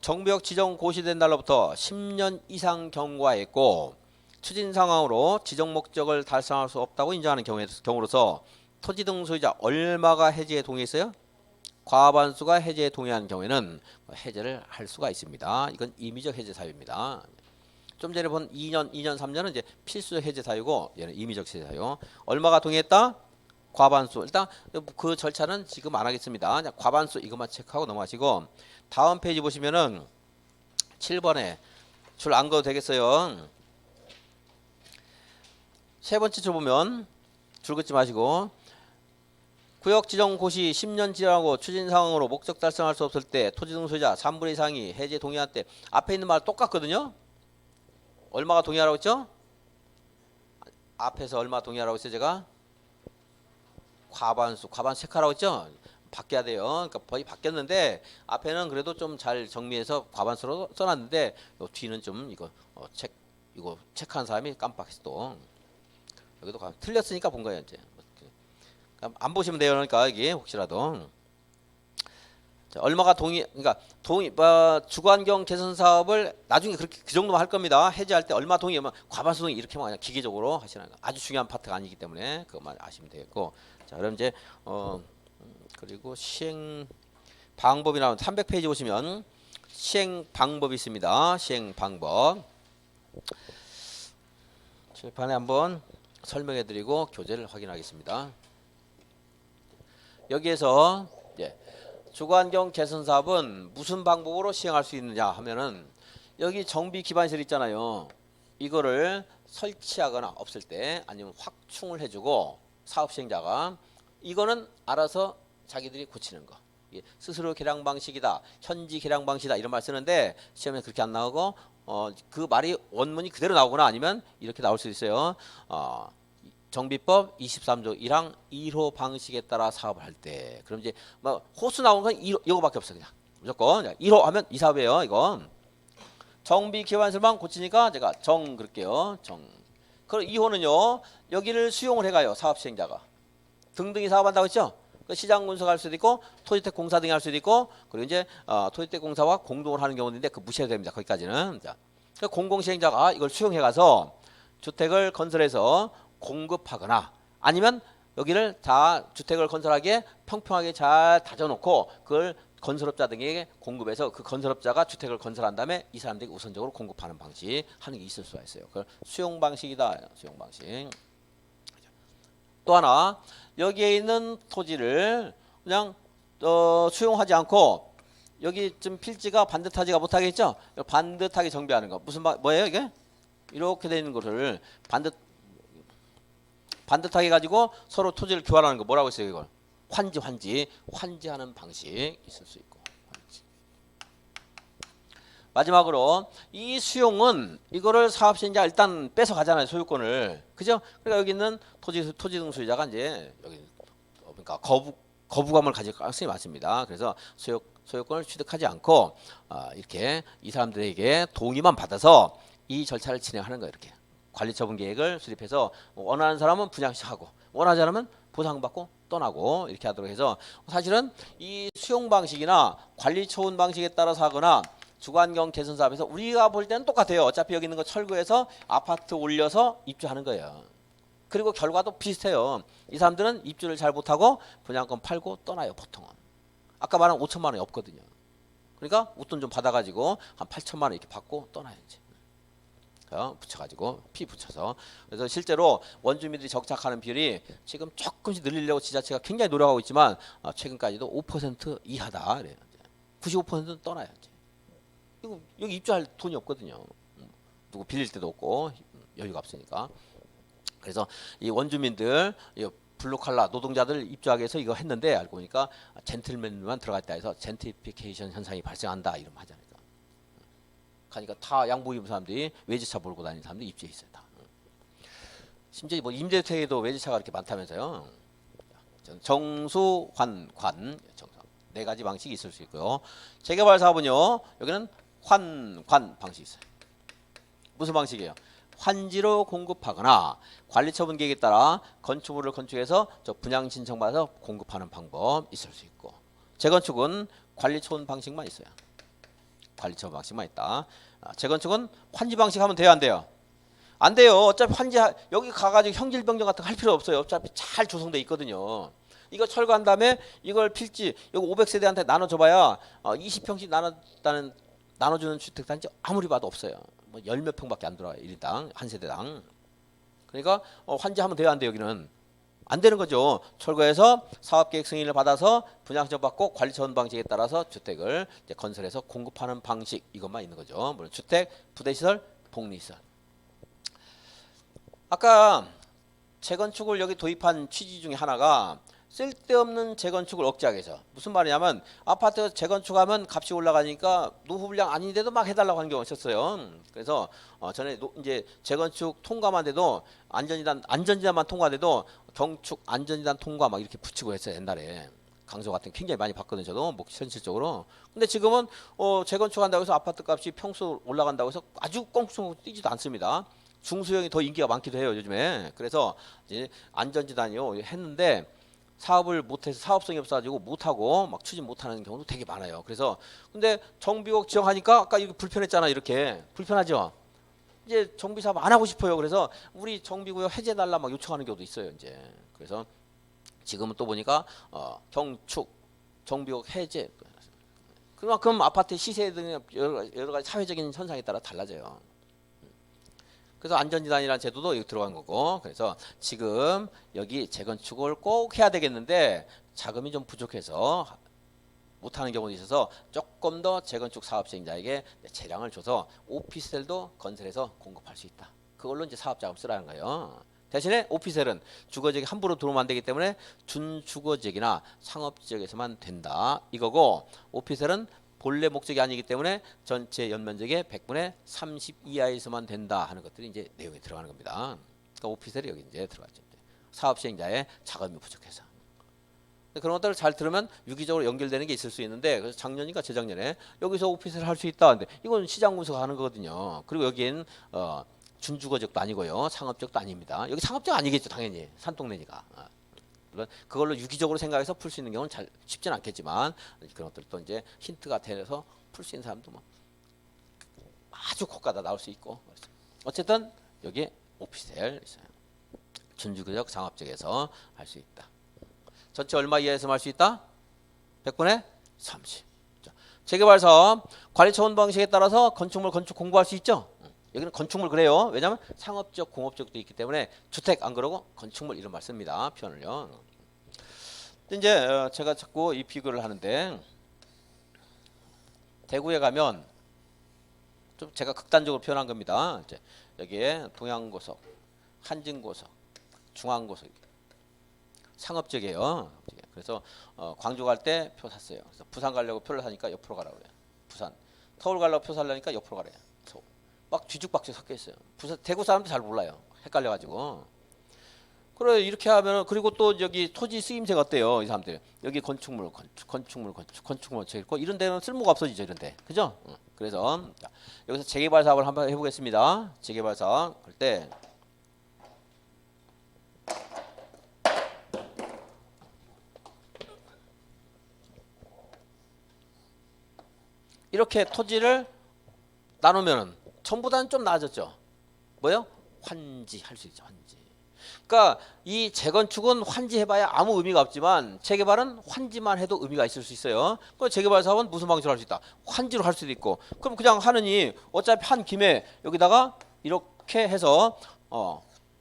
정비역 지정 고시된 날로부터 10년 이상 경과했고 추진 상황으로 지정 목적을 달성할 수 없다고 인정하는 경우로서 토지 등 소유자 얼마가 해지에 동의했어요? 과반수가 해제에 동의하는 경우에는 해제를 할 수가 있습니다. 이건 임의적 해제 사유입니다. 좀 전에 본 2년, 3년은 이제 필수적 해제 사유고 얘는 임의적 해제 사유. 얼마가 동의했다? 과반수. 일단 그 절차는 지금 안 하겠습니다. 과반수 이것만 체크하고 넘어가시고 다음 페이지 보시면은 7번에 줄 안 그어도 되겠어요. 세 번째 줄 보면 줄 긋지 마시고 구역 지정 고시 10년 지나고 추진 상황으로 목적 달성할 수 없을 때 토지 등 소유자 3분의 2 이상이 해제 동의할 때 앞에 있는 말 똑같거든요. 얼마가 동의하라고 했죠? 앞에서 얼마 동의하라고 했어요 제가? 과반수 체크하라고 했죠? 바뀌어야 돼요. 그러니까 거의 바뀌었는데 앞에는 그래도 좀 잘 정리해서 과반수로 써놨는데 뒤는 좀 이거 이거 체크한 사람이 깜빡했어 또. 여기도 틀렸으니까 본 거예요 이제. 안 보시면 돼요. 그러니까 여기 혹시라도 자, 얼마가 그러니까 주거환경 개선 사업을 나중에 그렇게 그 정도만 할 겁니다. 해제할 때 얼마 동의하면 과반수 동의 이렇게만 그냥 기계적으로 하시는 거 아주 중요한 파트가 아니기 때문에 그것만 아시면 되겠고 자 그럼 이제 그리고 시행 방법이 나오는 300페이지 보시면 시행 방법이 있습니다. 시행 방법 칠판에 한번 설명해드리고 교재를 확인하겠습니다. 여기에서 주거환경 개선 사업은 무슨 방법으로 시행할 수 있느냐 하면은 여기 정비 기반시설 있잖아요. 이거를 설치하거나 없을 때 아니면 확충을 해주고 사업 시행자가 이거는 알아서 자기들이 고치는 거. 스스로 계량 방식이다, 현지 계량 방식이다 이런 말 쓰는데 시험에 그렇게 안 나오고 그 말이 원문이 그대로 나오거나 아니면 이렇게 나올 수 있어요. 정비법 23조 1항 1호 방식에 따라 사업을 할 때 그럼 이제 뭐 호수 나오는 건 이거밖에 없어 그냥 무조건 1호 하면 이 사업이에요. 이건 정비 기반설만 고치니까 제가 정 그럴게요. 정. 그럼 2호는요 여기를 수용을 해가요 사업 시행자가 등등이 사업한다고 했죠. 시장 분석할 수도 있고 토지택 공사 등이 할 수도 있고 그리고 이제 토지택 공사와 공동을 하는 경우도 있는데 그 무시해도 됩니다. 거기까지는. 자, 공공 시행자가 이걸 수용해 가서 주택을 건설해서 공급하거나 아니면 여기를 다 주택을 건설하기에 평평하게 잘 다져놓고 그걸 건설업자 등에게 공급해서 그 건설업자가 주택을 건설한 다음에 이 사람들에게 우선적으로 공급하는 방식 하는 게 있을 수가 있어요. 그걸 수용 방식이다. 수용 방식. 또 하나 여기에 있는 토지를 그냥 수용하지 않고 여기 좀 필지가 반듯하지가 못하겠죠. 반듯하게 정비하는 거 무슨 뭐예요 이게? 이렇게 되어 있는 것을 반듯하게 가지고 서로 토지를 교환하는 거 뭐라고 했어요 이걸? 환지하는 방식 있을 수 있고. 마지막으로 이 수용은 이거를 사업시행자 일단 뺏어 가잖아요 소유권을. 그죠? 그러니까 여기 있는 토지 등 소유자가 이제 여기 그러니까 거부감을 가질 가능성이 많습니다. 그래서 소유권을 취득하지 않고 이렇게 이 사람들에게 동의만 받아서 이 절차를 진행하는 거예요. 이렇게 관리처분 계획을 수립해서 원하는 사람은 분양시하고 원하지 않으면 보상받고 떠나고 이렇게 하도록 해서 사실은 이 수용 방식이나 관리처분 방식에 따라서 하거나 주관경 개선 사업에서 우리가 볼 때는 똑같아요. 어차피 여기 있는 거 철거해서 아파트 올려서 입주하는 거예요. 그리고 결과도 비슷해요. 이 사람들은 입주를 잘 못하고 분양권 팔고 떠나요. 보통은. 아까 말한 5천만 원이 없거든요. 그러니까 웃돈 좀 받아가지고 한 8천만 원 이렇게 받고 떠나야지. 붙여가지고 피 붙여서. 그래서 실제로 원주민들이 정착하는 비율이 지금 조금씩 늘리려고 지자체가 굉장히 노력하고 있지만 최근까지도 5% 이하다. 그래요. 95%는 떠나야지. 이거 여기 입주할 돈이 없거든요. 누구 빌릴 데도 없고 여유가 없으니까. 그래서 이 원주민들 블루칼라 노동자들 입주하기 위해서 이거 했는데 알고 보니까 젠틀맨만 들어갔다 해서 젠트리피케이션 현상이 발생한다 이런 말 하잖아요. 그러니까 다 양복 입은 사람들이 외제차 몰고 다니는 사람들이 입주해 있어요. 다. 심지어 뭐 임대주택에도 외제차가 이렇게 많다면서요. 정수 관 네 가지 방식이 있을 수 있고요. 재개발 사업은요. 여기는 환관 방식이 있어요. 무슨 방식이에요? 환지로 공급하거나 관리처분 계획에 따라 건축물을 건축해서 분양 신청받아서 공급하는 방법 있을 수 있고 재건축은 관리처분 방식만 있어요. 관리처분 방식만 있다. 재건축은 환지 방식 하면 돼요 안 돼요? 안 돼요. 어차피 환지 여기 가가지고 형질변경 같은 거 할 필요 없어요. 어차피 잘 조성돼 있거든요. 이거 철거한 다음에 이걸 필지 여기 500세대한테 나눠줘봐야 20평씩 나눠주는 주택단지 아무리 봐도 없어요. 뭐 10몇 평밖에 안 들어와요. 1인당 한 세대당. 그러니까 환지하면 돼요 안 돼요? 여기는 안 되는 거죠. 철거해서 사업계획 승인을 받아서 분양신청 받고 관리처분 방식에 따라서 주택을 이제 건설해서 공급하는 방식 이것만 있는 거죠. 물론 주택, 부대시설, 복리시설. 아까 재건축을 여기 도입한 취지 중에 하나가 쓸데없는 재건축을 억제하기 위해서. 무슨 말이냐면 아파트 재건축하면 값이 올라가니까 노후 불량 아닌데도 막 해달라고 하는 경우가 있었어요. 그래서 전에 이제 재건축 통과만 돼도 안전진단만 통과돼도 경축 안전진단 통과 막 이렇게 붙이고 했어요. 옛날에 강서 같은 게 굉장히 많이 봤거든요. 저도 뭐 현실적으로. 근데 지금은 재건축한다고 해서 아파트 값이 평소 올라간다고 해서 아주 꽁충 뛰지도 않습니다. 중소형이 더 인기가 많기도 해요 요즘에. 그래서 이제 안전진단이요 했는데 사업을 못해서 사업성이 없어가지고 못하고 막 추진 못하는 경우도 되게 많아요. 그래서 근데 정비국 지정하니까 아까 이거 불편했잖아. 이렇게 불편하죠. 이제 정비 사업 안 하고 싶어요. 그래서 우리 정비구역 해제달라 막 요청하는 경우도 있어요. 이제 그래서 지금은 또 보니까 경축 정비국 해제 그만큼 아파트 시세 등 여러 가지 사회적인 현상에 따라 달라져요. 그래서 안전진단이라는 제도도 여기 들어간 거고 그래서 지금 여기 재건축을 꼭 해야 되겠는데 자금이 좀 부족해서 못하는 경우도 있어서 조금 더 재건축 사업 시행자에게 재량을 줘서 오피스텔도 건설해서 공급할 수 있다. 그걸로 이제 사업 자금 쓰라는 거예요. 대신에 오피셀은 주거지역에 함부로 들어오면 안 되기 때문에 준주거지역이나 상업지역에서만 된다 이거고, 오피셀은 본래 목적이 아니기 때문에 전체 연면적의 100분의 30 이하에서만 된다 하는 것들이 이제 내용이 들어가는 겁니다. 그러니까 오피셀이 여기 이제 들어가죠. 사업 시행자의 자금이 부족해서. 그런 것들을 잘 들으면 유기적으로 연결되는 게 있을 수 있는데, 그래서 작년인가 재작년에 여기서 오피스를 할 수 있다. 근데 이건 시장 분석을 하는 거거든요. 그리고 여기엔 준주거지역도 아니고요, 상업지역도 아닙니다. 여기 상업지역 아니겠죠, 당연히 산동네니까. 물론 그걸로 유기적으로 생각해서 풀 수 있는 경우는 잘 쉽지는 않겠지만, 그런 것들도 이제 힌트가 돼서 풀 수 있는 사람도 뭐 아주 고가다 나올 수 있고. 어쨌든 여기 오피스텔 있어요. 준주거지역 상업지역에서 할 수 있다. 전체 얼마 이하에서 할 수 있다? 100분의 30. 자, 재개발 사업 관리 처분 방식에 따라서 건축물 건축 공부할 수 있죠? 여기는 건축물 그래요. 왜냐하면 상업지역, 공업지역도 있기 때문에 주택 안 그러고 건축물 이런 말 씁니다. 표현을요. 이제 제가 자꾸 이 비교를 하는데, 대구에 가면 좀 제가 극단적으로 표현한 겁니다. 이제 여기에 동양고속, 한진고속, 중앙고속 상업지역이에요. 그래서 광주 갈 때 표 샀어요. 그래서 부산 가려고 표를 사니까 옆으로 가라고 그래요. 부산. 서울 가려고 표 살려니까 옆으로 가래요. 막 뒤죽박죽 섞여 있어요. 대구 사람도 잘 몰라요. 헷갈려가지고. 그래 이렇게 하면, 그리고 또 여기 토지 쓰임새가 어때요? 이 사람들 여기 건축물 있고 이런 데는 쓸모가 없어지죠, 이런데. 그죠? 그래서 자, 여기서 재개발 사업을 한번 해보겠습니다. 재개발 사업 할 때 이렇게 토지를 나누면은 전보다는 좀 나아졌죠. 뭐요? 환지 할 수 있죠. 환지. 그러니까 이 재건축은 환지 해봐야 아무 의미가 없지만, 재개발은 환지만 해도 의미가 있을 수 있어요. 그 재개발 사업은 무슨 방식으로 할 수 있다? 환지로 할 수도 있고. 그럼 그냥 하느니 어차피 한 김에 여기다가 이렇게 해서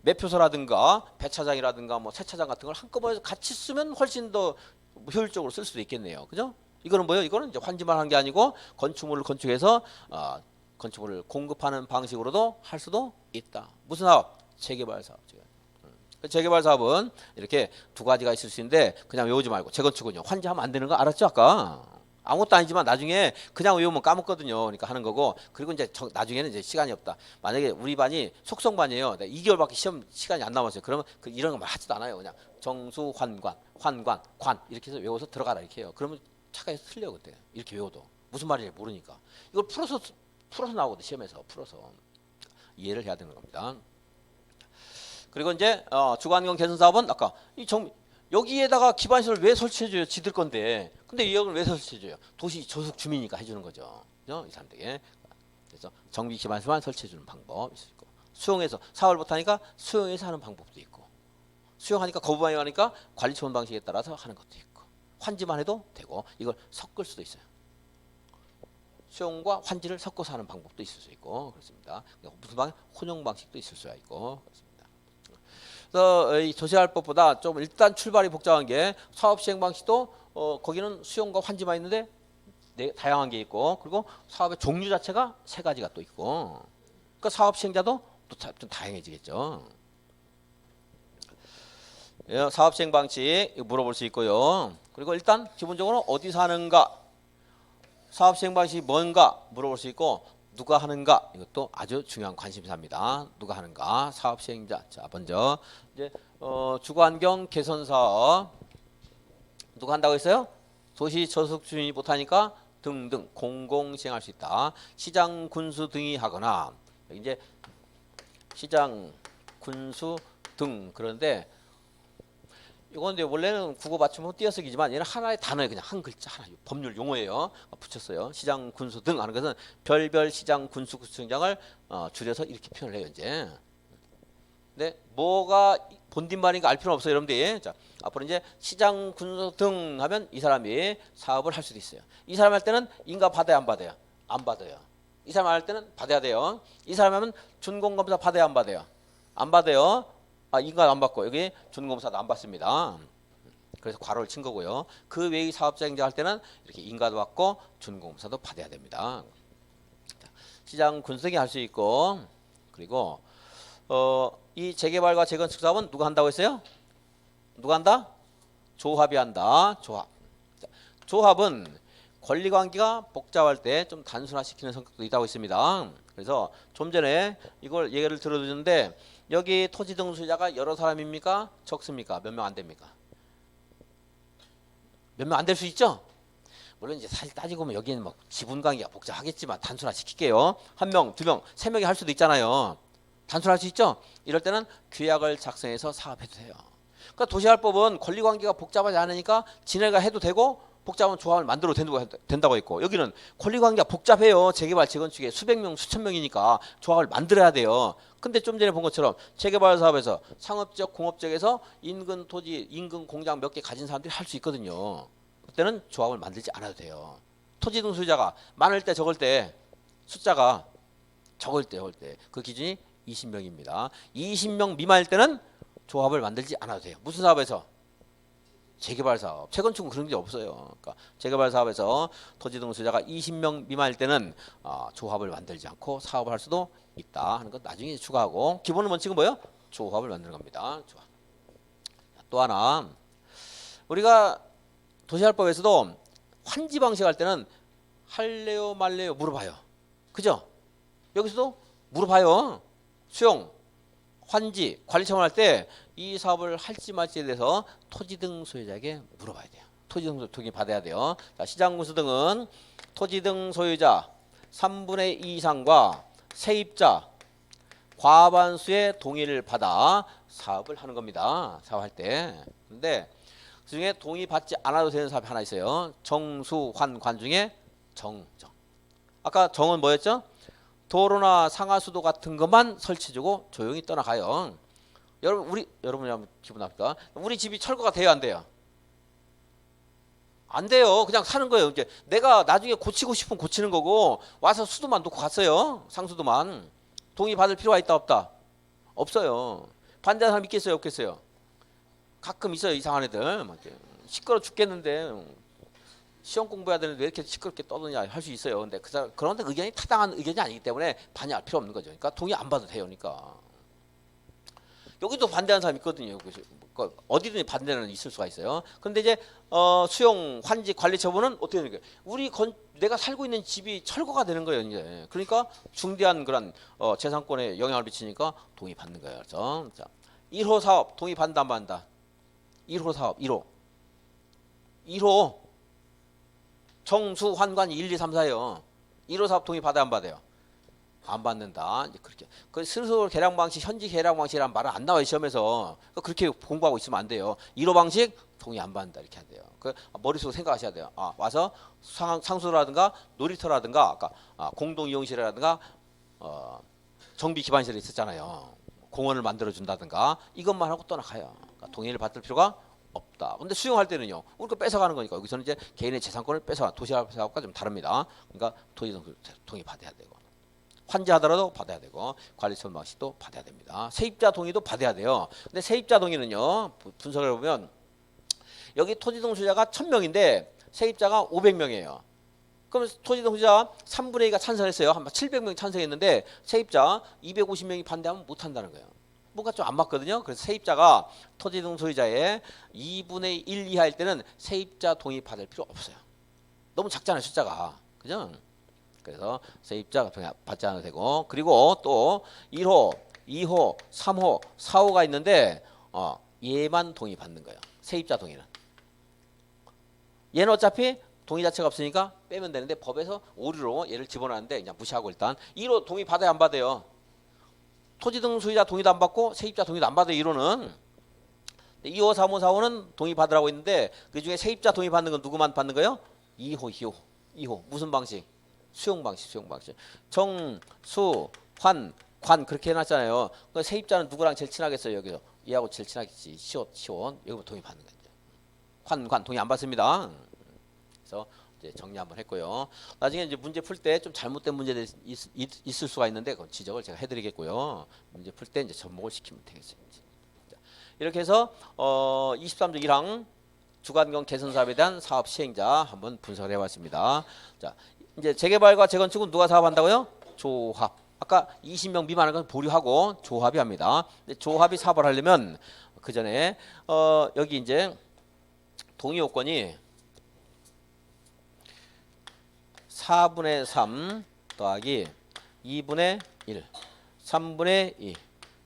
매표소라든가 배차장이라든가 뭐 세차장 같은 걸 한꺼번에 같이 쓰면 훨씬 더 효율적으로 쓸 수도 있겠네요. 그죠? 이거는 뭐예요? 이거는 이제 환지만 한 게 아니고 건축물을 건축해서 건축물을 공급하는 방식으로도 할 수도 있다. 무슨 사업? 재개발 사업. 재개발 사업은 이렇게 두 가지가 있을 수 있는데, 그냥 외우지 말고, 재건축은요 환지하면 안 되는 거 알았죠? 아까 아무것도 아니지만 나중에 그냥 외우면 까먹거든요. 그러니까 하는 거고. 그리고 이제 나중에는 이제 시간이 없다. 만약에 우리 반이 속성반이에요. 2개월밖에 시험 시간이 안 남았어요. 그러면 이런 거 말 하지도 않아요. 그냥 정수 환관, 관 이렇게 해서 외워서 들어가라 이렇게 해요. 그러면 착각해서 틀려. 그때 이렇게 외워도 무슨 말인지 모르니까. 이걸 풀어서 나오거든, 시험에서. 풀어서 이해를 해야 되는 겁니다. 그리고 이제 주거환경 개선 사업은 아까 여기에다가 기반시설 왜 설치해줘요? 지들 건데. 근데 이 역을 왜 설치해줘요? 도시 저속 주민이니까 해주는 거죠. 그죠? 이 사람들에게. 그래서 정비 기반시설만 설치해주는 방법 있을 있고, 수용해서 사업을 못하니까 수용해서 하는 방법도 있고, 수용하니까 거부 반영하니까 관리 처분 방식에 따라서 하는 것도 있고, 환지만 해도 되고, 이걸 섞을 수도 있어요. 수용과 환지를 섞어서 하는 방법도 있을 수 있고 그렇습니다. 무슨 방향? 혼용 방식도 있을 수가 있고 그렇습니다. 그래서 이 조세활법보다 좀 일단 출발이 복잡한 게, 사업 시행 방식도 거기는 수용과 환지만 있는데 다양한 게 있고, 그리고 사업의 종류 자체가 세 가지가 또 있고, 그러니까 사업 시행자도 또 좀 다양해지겠죠. 사업 시행 방식 물어볼 수 있고요. 그리고 일단 기본적으로 어디서 하는가, 사업 시행 방식이 뭔가 물어볼 수 있고, 누가 하는가, 이것도 아주 중요한 관심사입니다. 누가 하는가, 사업 시행자. 자, 먼저 이제 주거환경 개선 사업 누가 한다고 했어요? 도시 저속 주민이 못하니까 등등 공공 시행할 수 있다. 시장 군수 등이 하거나, 이제 시장 군수 등. 그런데 이건 이제 원래는 국어 맞춤 띄어쓰기지만 얘는 하나의 단어에 그냥 한 글자 하나, 법률 용어예요. 붙였어요. 시장 군수 등 하는 것은 별별 시장 군수 구청장을 줄여서 이렇게 표현을 해요. 이제. 근데 뭐가 본뒷말인가 알 필요는 없어요, 여러분들. 자, 앞으로 이제 시장 군수 등 하면 이 사람이 사업을 할 수도 있어요. 이 사람 할 때는 인가 받아야 안 받아요? 안 받아요. 이 사람 할 때는 받아야 돼요. 이 사람 하면 준공검사 받아야 안 받아요? 안 받아요. 인가 안 받고, 여기 준공검사도 안 받습니다. 그래서 괄호를 친 거고요. 그 외의 사업자 행정 할 때는 이렇게 인가도 받고 준공검사도 받아야 됩니다. 시장 군수등이 할 수 있고, 그리고 이 재개발과 재건축 사업은 누가 한다고 했어요? 누가 한다? 조합이 한다. 조합. 자, 조합은 권리관계가 복잡할 때 좀 단순화시키는 성격도 있다고 했습니다. 그래서 좀 전에 이걸 예를 들어주는데 여기 토지 등 소유자가 여러 사람입니까? 적습니까? 몇 명 안 됩니까? 몇 명 안 될 수 있죠? 물론 이제 사실 따지고 보면 여기는 뭐 지분 관계가 복잡하겠지만 단순화시킬게요. 한 명, 두 명, 세 명이 할 수도 있잖아요. 단순할 수 있죠? 이럴 때는 규약을 작성해서 사업해도 돼요. 그러니까 도시화법은 권리관계가 복잡하지 않으니까 진행가 해도 되고 복잡한 조합을 만들어도 된다고 했고 여기는 권리관계가 복잡해요. 재개발, 재건축에 수백 명, 수천 명이니까 조합을 만들어야 돼요. 근데 좀 전에 본 것처럼 재개발 사업에서 상업적, 공업적에서 인근 토지, 인근 공장 몇 개 가진 사람들이 할 수 있거든요. 그때는 조합을 만들지 않아도 돼요. 토지 등 소유자가 많을 때 적을 때 숫자가 적을 때 그 기준이 20명입니다. 20명 미만일 때는 조합을 만들지 않아도 돼요. 무슨 사업에서? 재개발 사업. 재건축은 그런 게 없어요. 그러니까 재개발 사업에서 토지 등 소유자가 20명 미만일 때는 조합을 만들지 않고 사업을 할 수도 있다 하는 건 나중에 추가하고 기본 원칙은 뭐예요? 조합을 만드는 겁니다. 조합. 또 하나 우리가 도시화법에서도 환지 방식 할 때는 할래요 말래요 물어봐요. 그죠? 여기서도 물어봐요. 수용, 환지, 관리 처분할 때 이 사업을 할지 말지에 대해서 토지 등 소유자에게 물어봐야 돼요. 토지 등 동의 받아야 돼요. 자, 시장군수 등은 토지 등 소유자 3분의 2 이상과 세입자 과반수의 동의를 받아 사업을 하는 겁니다. 사업할 때. 근데 그중에 동의 받지 않아도 되는 사업이 하나 있어요. 정수, 환, 관 중에 정. 아까 정은 뭐였죠? 도로나 상하수도 같은 것만 설치해주고 조용히 떠나가요. 여러분이 한번 기분 나쁠까? 우리 집이 철거가 돼요, 안 돼요? 안 돼요. 그냥 사는 거예요. 이제 내가 나중에 고치고 싶으면 고치는 거고 와서 수도만 놓고 갔어요. 상수도만. 동의 받을 필요가 있다 없다? 없어요. 반대하는 사람 있겠어요, 없겠어요? 가끔 있어요, 이상한 애들. 시끄러 죽겠는데 시험 공부해야 되는데 왜 이렇게 시끄럽게 떠드냐 할 수 있어요. 근데 그런데 의견이 타당한 의견이 아니기 때문에 반대할 필요 없는 거죠. 그러니까 동의 안 받아도 돼요. 그러니까 여기도 반대하는 사람이 있거든요. 어디든 반대는 있을 수가 있어요. 그런데 이제 수용, 환지, 관리 처분은 어떻게 되는 거예요? 내가 살고 있는 집이 철거가 되는 거예요. 이제 그러니까 중대한 그런 재산권에 영향을 미치니까 동의 받는 거예요. 그래서 자, 1호 사업 동의 받는다 안 받는다? 1호 사업 1호 정수, 환관 1, 2, 3, 4요. 1호 사업 동의 받아야 안 받아요? 안 받는다. 이제 그렇게. 그 스스로 계량 방식, 현지 계량 방식이란 말은 안 나와요, 시험에서. 그렇게 공부하고 있으면 안 돼요. 1호 방식 동의 안 받는다. 이렇게 해야 돼요. 머릿속으로 생각하셔야 돼요. 와서 상수라든가 놀이터라든가 아까 공동 이용실이라든가 정비 기반시설이 있었잖아요. 공원을 만들어 준다든가 이것만 하고 떠나가요. 그러니까 동의를 받을 필요가 없다. 근데 수용할 때는요. 우리가 뺏어가는 거니까 여기서는 이제 개인의 재산권을 뺏어가. 도시화법과 좀 다릅니다. 그러니까 토지 동의 받아야 되고 환지하더라도 받아야 되고 관리처분 방식도 받아야 됩니다. 세입자 동의도 받아야 돼요. 근데 세입자 동의는요. 분석을 해보면 여기 토지등 소유자가 1000명인데 세입자가 500명이에요. 그럼 토지등 소유자 3분의 2가 찬성했어요. 한 700명이 찬성했는데 세입자 250명이 반대하면 못한다는 거예요. 뭔가 좀 안 맞거든요. 그래서 세입자가 토지등 소유자의 2분의 1 이하일 때는 세입자 동의 받을 필요 없어요. 너무 작잖아요, 숫자가. 그죠? 그래서 세입자 동의 받지 않아도 되고 그리고 또 1호, 2호, 3호, 4호가 있는데 얘만 동의 받는 거예요. 세입자 동의는. 얘는 어차피 동의 자체가 없으니까 빼면 되는데 법에서 오류로 얘를 집어넣는데 그냥 무시하고 일단 1호 동의 받아야 안 받아요? 토지 등 소유자 동의도 안 받고 세입자 동의도 안 받아요. 1호는. 2호, 3호, 4호는 동의 받으라고 했는데 그중에 세입자 동의 받는 건 누구만 받는 거예요? 2호. 무슨 방식? 수용 방식. 정, 수, 환, 관 그렇게 해놨잖아요. 그러니까 세입자는 누구랑 제일 친하겠어요? 여기서. 얘하고 제일 친하겠지. 시온. 여기부터 동의 받는 거죠. 관 동의 안 받습니다. 그래서 이제 정리 한번 했고요. 나중에 이제 문제 풀 때 좀 잘못된 문제들이 있을 수가 있는데 그 지적을 제가 해드리겠고요. 문제 풀 때 이제 접목을 시키면 되겠습니다. 이렇게 해서 23조 1항 주관경 개선 사업에 대한 사업 시행자 한번 분석을 해봤습니다. 자, 이제 재개발과 재건축은 누가 사업한다고요? 조합. 아까 20명 미만한 건 보류하고 조합이 합니다. 근데 조합이 사업을 하려면 그 전에 여기 이제 동의 요건이 4분의 3 더하기 2분의 1, 3분의 2,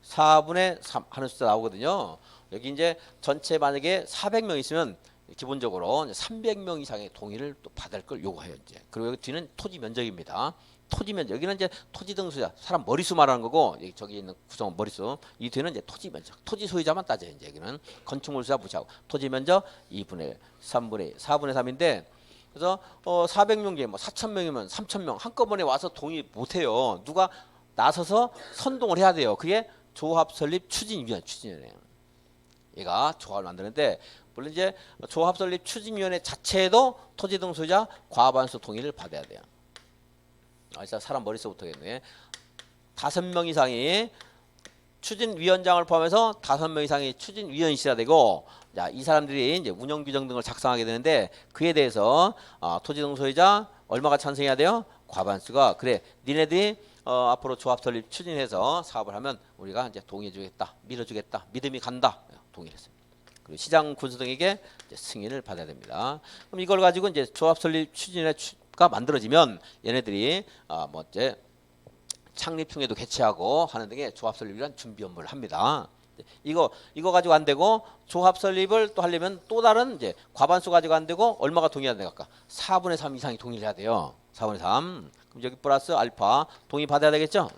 4분의 3 하는 숫자 나오거든요. 여기 이제 전체 만약에 400명 있으면 기본적으로 300명 이상의 동의를 또 받을 걸 요구해요. 이제. 그리고 여기 뒤는 토지 면적입니다. 토지 면적. 여기는 이제 토지 등수자, 사람 머리수 말하는 거고, 여기 저기 있는 구성 머리수. 이 뒤는 이제 토지 면적. 토지 소유자만 따져요. 이제 여기는 건축물 수자 무시하고 토지 면적 2분의 1, 3분의 1, 4분의 3인데 그래서 400명에 뭐 4,000명이면 3,000명 한꺼번에 와서 동의 못 해요. 누가 나서서 선동을 해야 돼요. 그게 조합 설립 추진위원회예요. 얘가 조합을 만드는데 물론 이제 조합 설립 추진위원회 자체에도 토지 등 소유자 과반수 동의를 받아야 돼요. 진짜 사람 머릿속부터겠네. 5명 이상이 추진위원장을 포함해서 5명 이상이 추진위원이셔야 되고, 자, 이 사람들이 이제 운영 규정 등을 작성하게 되는데 그에 대해서 토지 등 소유자 얼마가 찬성해야 돼요? 과반수가. 그래, 니네들이 앞으로 조합 설립 추진해서 사업을 하면 우리가 이제 동의해주겠다, 밀어주겠다, 믿음이 간다, 동의를 했습니다. 그리고 시장 군수 등에게 이제 승인을 받아야 됩니다. 그럼 이걸 가지고 이제 조합 설립 추진회가 만들어지면 얘네들이 뭐 이제 창립 흉회도 개최하고 하는 등의 조합 설립을 위한 준비 업무를 합니다. 이거 가지고 안 되고 조합 설립을 또 하려면 또 다른 이제 과반수 가지고 안 되고 얼마가 동의해야 될까? 4분의 3 이상이 동의를 해야 돼요. 4분의 3. 그럼 여기 플러스 알파 동의 받아야 되겠죠?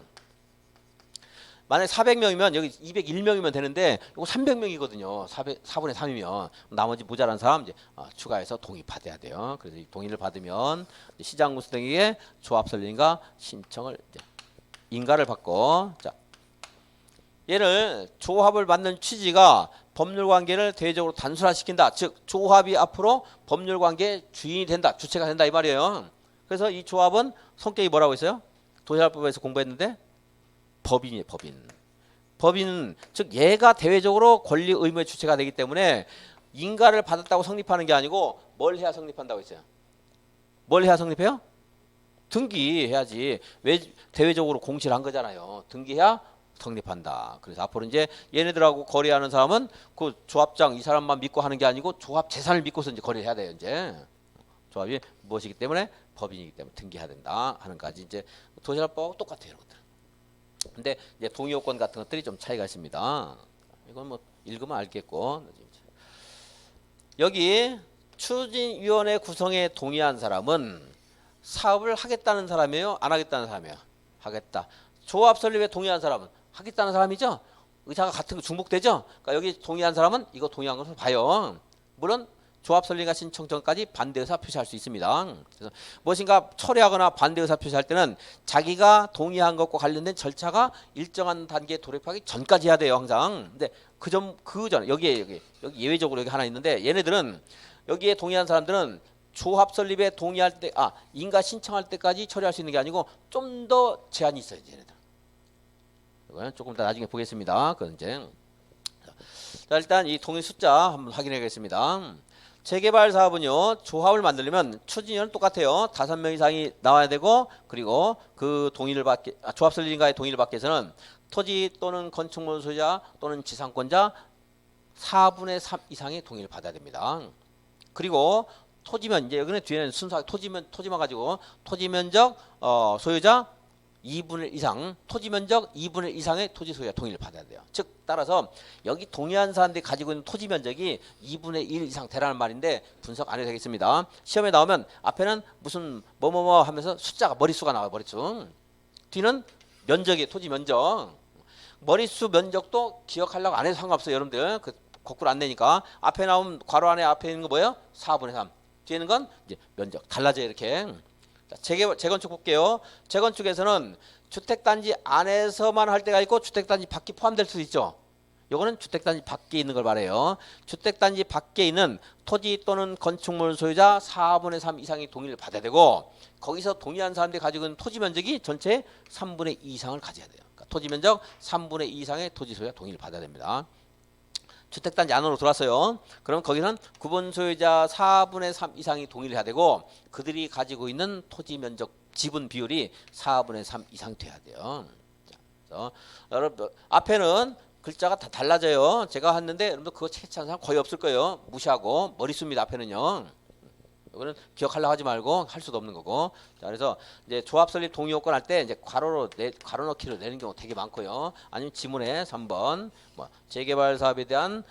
만약 400명이면 여기 201명이면 되는데 이거 300명이거든요. 4분의 3이면 나머지 모자란 사람 이제 추가해서 동의 받아야 돼요. 그래서 이 동의를 받으면 시장 군수 등에게 조합 설립인가 신청을 이제 인가를 받고, 자, 얘를 조합을 만든 취지가 법률 관계를 대외적으로 단순화시킨다. 즉 조합이 앞으로 법률 관계의 주인이 된다, 주체가 된다 이 말이에요. 그래서 이 조합은 성격이 뭐라고 했어요? 도시활법에서 공부했는데 법인이에요. 법인, 즉 얘가 대외적으로 권리 의무의 주체가 되기 때문에 인가를 받았다고 성립하는 게 아니고 뭘 해야 성립한다고 했어요? 뭘 해야 성립해요? 등기해야지. 왜 대외적으로 공시를 한 거잖아요. 등기해야 성립한다. 그래서 앞으로 이제 얘네들하고 거래하는 사람은 그 조합장 이 사람만 믿고 하는 게 아니고 조합 재산을 믿고서 이제 거래를 해야 돼요. 이제 조합이 무엇이기 때문에 법인이기 때문에 등기해야 된다 하는 까지 이제 도시락법하고 똑같아요. 이런 것들. 근데 이제 동의 요건 같은 것들이 좀 차이가 있습니다. 이건 뭐 읽으면 알겠고, 여기 추진위원회 구성에 동의한 사람은 사업을 하겠다는 사람이에요? 안 하겠다는 사람이에요? 하겠다. 조합 설립에 동의한 사람은 하겠다는 사람이죠? 의사가 같은 거 중복되죠? 그러니까 여기 동의한 사람은 이거 동의한 것을 봐요. 물론 조합 설립과 신청 전까지 반대 의사 표시할 수 있습니다. 그래서 무엇인가 철회하거나 반대 의사 표시할 때는 자기가 동의한 것과 관련된 절차가 일정한 단계에 돌입하기 전까지 해야 돼요, 항상. 근데 그 전 여기 예외적으로 여기 하나 있는데 얘네들은 여기에 동의한 사람들은 조합 설립에 동의할 때, 인가 신청할 때까지 처리할 수 있는 게 아니고 좀 더 제한이 있어요, 얘네들. 이거는 조금 더 나중에 보겠습니다. 그건 이제. 자, 일단 이 동의 숫자 한번 확인해야겠습니다. 재개발 사업은요, 조합을 만들려면 추진위원은 똑같아요. 5명 이상이 나와야 되고, 그리고 그 동의를 받기, 조합 설립인가의 동의를 받기 위해서는 토지 또는 건축물 소유자 또는 지상권자 4분의 3 이상의 동의를 받아야 됩니다. 그리고 토지면 이제 여기는 뒤에는 순수하게 토지만 가지고 토지 면적 소유자 2분의 1 이상, 토지 면적 2분의 1 이상의 토지 소유자 동의를 받아야 돼요. 즉 따라서 여기 동의한 사람들이 가지고 있는 토지 면적이 2분의 1 이상 되라는 말인데 분석 안 해도 되겠습니다. 시험에 나오면 앞에는 무슨 뭐뭐뭐 하면서 숫자가 머릿수가 나와요. 머릿수. 뒤는 면적이 토지 면적. 머릿수 면적도 기억하려고 안 해도 상관없어요. 여러분들. 그 거꾸로 안 내니까. 앞에 나온 괄호 안에 앞에 있는 거 뭐예요? 4분의 3. 뒤에 있는 건 이제 면적. 달라져요. 이렇게. 자, 재건축 볼게요. 재건축에서는 주택단지 안에서만 할 때가 있고 주택단지 밖이 포함될 수도 있죠. 요거는 주택단지 밖에 있는 걸 말해요. 주택단지 밖에 있는 토지 또는 건축물 소유자 4분의 3 이상의 동의를 받아야 되고, 거기서 동의한 사람들이 가지고 있는 토지 면적이 전체 3분의 2 이상을 가져야 돼요. 그러니까 토지 면적 3분의 2 이상의 토지 소유자 동의를 받아야 됩니다. 주택단지 안으로 들어왔어요. 그럼 거기는 구분 소유자 4분의 3 이상이 동의를 해야 되고, 그들이 가지고 있는 토지 면적 지분 비율이 4분의 3 이상 돼야 돼요. 자, 그래서 여러분 앞에는 글자가 다 달라져요. 제가 했는데 여러분들 그거 채취한 사람 거의 없을 거예요. 무시하고 머릿수입니다. 앞에는요. 이거는 기억하려고 하지 말고 할 수도 없는 거고. 자, 그래서 이제 조합 설립 동의 요건 할 때 이제 괄호 넣기로 내는 경우 되게 많고요. 아니면 지문에 3번 뭐 재개발 사업에 대한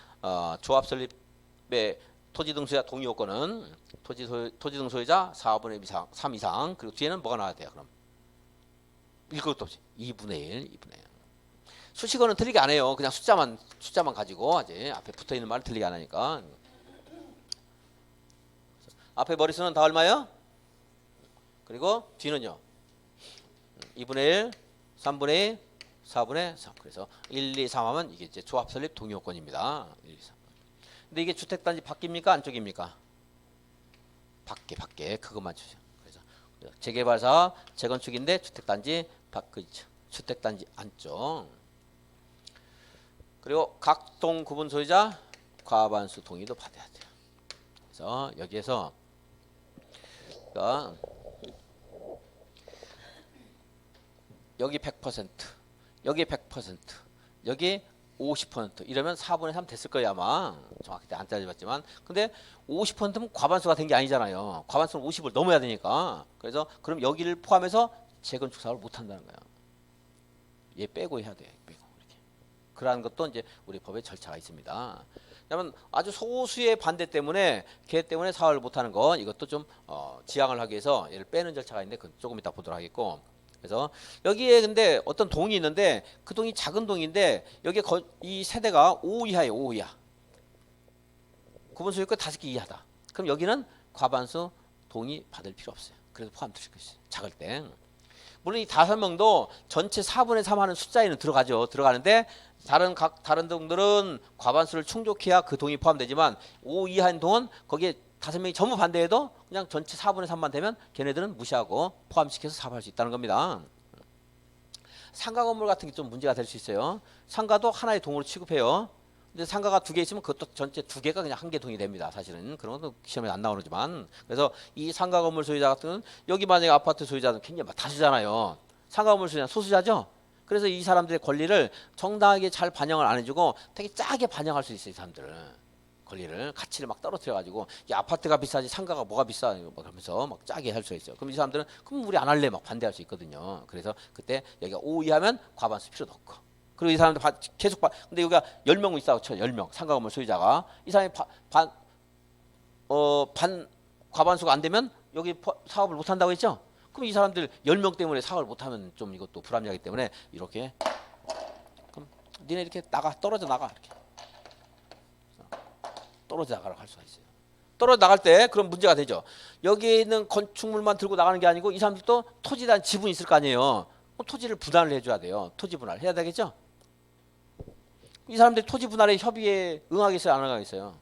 조합 설립의 토지 등 소유자 동의 요건은 토지 등 소유자 4분의 3 이상. 그리고 뒤에는 뭐가 나와야 돼요? 그럼 읽을 것도 없이 2분의 1, 2분의 1. 수식어는 틀리게 안 해요. 그냥 숫자만 가지고 아직 앞에 붙어 있는 말을 틀리게 안 하니까. 앞에 머릿수는 다 얼마예요? 그리고 뒤는요. 2분의 1, 3분의 2, 4분의 3. 그래서 1, 2, 3 하면 이게 이제 조합 설립 동의 요건입니다. 1, 2, 3. 근데 이게 주택단지 밖입니까? 안쪽입니까? 밖에 그것만 주죠. 그래서 재개발 사업, 재건축인데 주택단지 밖이죠. 주택단지 안쪽. 그리고 각동 구분 소유자 과반수 동의도 받아야 돼요. 그래서 여기에서 그러니까 여기 100%, 여기 100%, 여기 50% 이러면 4분의 3 됐을 거예요 아마. 정확히 안 따져봤지만. 근데 50%면 과반수가 된 게 아니잖아요. 과반수는 50을 넘어야 되니까. 그래서 그럼 여기를 포함해서 재건축 사업을 못 한다는 거예요. 얘 빼고 해야 돼. 빼고 이렇게. 그러한 것도 이제 우리 법에 절차가 있습니다. 그러면 아주 소수의 반대 때문에 걔 때문에 사업을 못 하는 거 이것도 좀 지양을 하기 위해서 얘를 빼는 절차가 있는데 그 조금 이따 보도록 하겠고. 그래서 여기에 근데 어떤 동이 있는데 그 동이 작은 동인데 여기 이 세대가 5 이하예요. 5 이하. 구분 소유권 5개 이하다. 그럼 여기는 과반수 동의 받을 필요 없어요. 그래서 포함될 것이 작을 때. 물론 이 5명도 전체 4분의 3 하는 숫자에는 들어가죠. 들어가는데 다른 동들은 과반수를 충족해야 그 동이 포함되지만 5 이하인 동은 거기에 5명이 전부 반대해도 그냥 전체 4분의 3만 되면 걔네들은 무시하고 포함시켜서 사업할 수 있다는 겁니다. 상가 건물 같은 게 좀 문제가 될 수 있어요. 상가도 하나의 동으로 취급해요. 근데 상가가 2개 있으면 그것도 전체 2개가 그냥 한 개 동이 됩니다. 사실은 그런 것도 시험에 안 나오지만. 그래서 이 상가 건물 소유자 같은 여기 만약에 아파트 소유자는 굉장히 다수잖아요. 상가 건물 소유자 소수자죠. 그래서 이 사람들의 권리를 정당하게 잘 반영을 안 해주고 되게 짜게 반영할 수 있어요. 이 사람들은. 권리를 가치를 막 떨어뜨려 가지고 이 아파트가 비싸지 상가가 뭐가 비싸 막 그러면서 막 짜게 할 수 있어요. 그럼 이 사람들은 그럼 우리 안 할래 막 반대할 수 있거든요. 그래서 그때 여기가 5 이하면 과반수 필요도 없고. 그리고 이 사람들 계속 근데 여기가 10명 있다고 쳐. 10명 상가 건물 소유자가 이 사람이 반 과반수가 안 되면 여기 사업을 못 한다고 했죠. 그럼 이 사람들 10명 때문에 사업을 못 하면 좀 이것도 불합리하기 때문에 이렇게 그럼 니네 이렇게 떨어져 나가 이렇게. 떨어져 나가라고 할 수가 있어요. 떨어져 나갈 때 그런 문제가 되죠. 여기에 있는 건축물만 들고 나가는 게 아니고 이 사람들도 토지에 대한 지분이 있을 거 아니에요. 토지를 분할을 해줘야 돼요. 토지 분할 해야 되겠죠. 이 사람들이 토지 분할에 협의에 응하겠어요, 안 응하겠어요?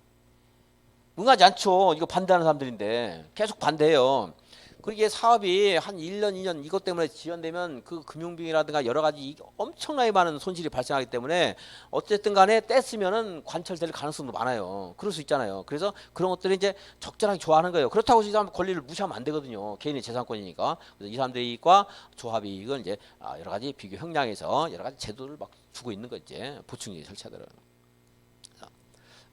응하지 않죠. 이거 반대하는 사람들인데 계속 반대해요. 그리고 이게 사업이 한 1년, 2년 이것 때문에 지연되면 그 금융비용이라든가 여러 가지 엄청나게 많은 손실이 발생하기 때문에 어쨌든 간에 뗐으면은 관철될 가능성도 많아요. 그럴 수 있잖아요. 그래서 그런 것들을 이제 적절하게 조화하는 거예요. 그렇다고 이 사람 권리를 무시하면 안 되거든요. 개인의 재산권이니까. 그래서 이 사람들의 이익과 조합의 이익을 이제 여러 가지 비교 형량에서 여러 가지 제도를 막 주고 있는 거지. 보충이 절차들은.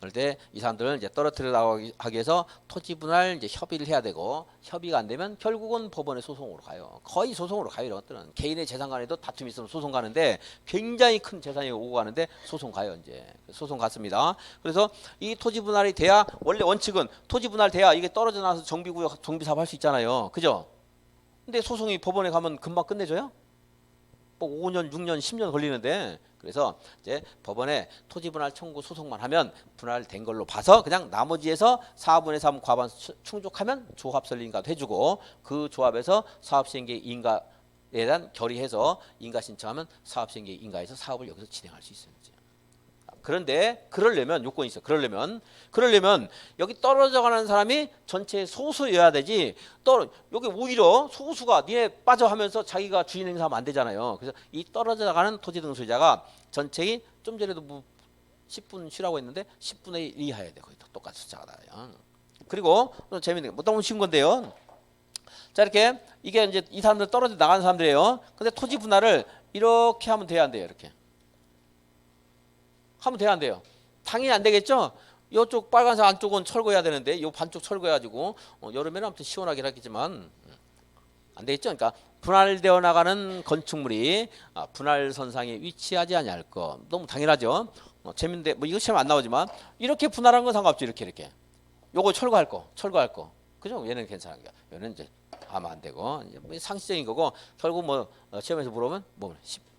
그럴 때 이 사람들은 이제 떨어뜨려 나가기 위해서 토지 분할 이제 협의를 해야 되고 협의가 안 되면 결국은 법원에 소송으로 가요. 거의 소송으로 가요. 이런 것들은 개인의 재산 간에도 다툼이 있으면 소송 가는데 굉장히 큰 재산이 오고 가는데 소송 가요. 이제 소송 갔습니다. 그래서 이 토지 분할이 돼야 원래 원칙은 토지 분할 돼야 이게 떨어져 나서 정비구역 정비사업 할 수 있잖아요. 그죠? 근데 소송이 법원에 가면 금방 끝내줘요? 뭐 5년, 6년, 10년 걸리는데 그래서 이제 법원에 토지 분할 청구 소송만 하면 분할된 걸로 봐서 그냥 나머지에서 4분의 3 과반수 충족하면 조합 설립 인가도 해주고 그 조합에서 사업 시행계획 인가에 대한 결의해서 인가 신청하면 사업 시행계획 인가해서 사업을 여기서 진행할 수 있어요. 그런데 그러려면 요건이 있어요. 그러려면 여기 떨어져 가는 사람이 전체 소수여야 되지. 여기 오히려 소수가 니네 빠져 하면서 자기가 주인 행사하면 안 되잖아요. 그래서 이 떨어져 가는 토지 등 소유자가 전체의 좀 전에도 뭐 10분 쉬라고 했는데 10분의 1 이하여야 돼. 거의 똑같은 숫자가 나요. 그리고 또 재밌는 게 뭐 너무 쉬운 건데요. 자, 이렇게 이게 이제 이 사람들 떨어져 나가는 사람들이에요. 근데 토지 분할을 이렇게 하면 돼야 안 돼요? 이렇게 하면 돼야 안 돼요? 당연히 안 되겠죠? 이쪽 빨간색 안쪽은 철거해야 되는데 이 반쪽 철거해가지고 여름에는 아무튼 시원하긴 하겠지만 안 되겠죠? 그러니까 분할되어 나가는 건축물이 분할 선상에 위치하지 아니할 거 너무 당연하죠. 재밌는데 뭐 이거 시험 안 나오지만 이렇게 분할한 건 상관없죠. 이렇게 요거 철거할 거 그죠? 얘는 괜찮은 거야. 얘는 이제 하면 안 되고 이제 뭐 상식적인 거고 결국 뭐 시험에서 물어보면 뭐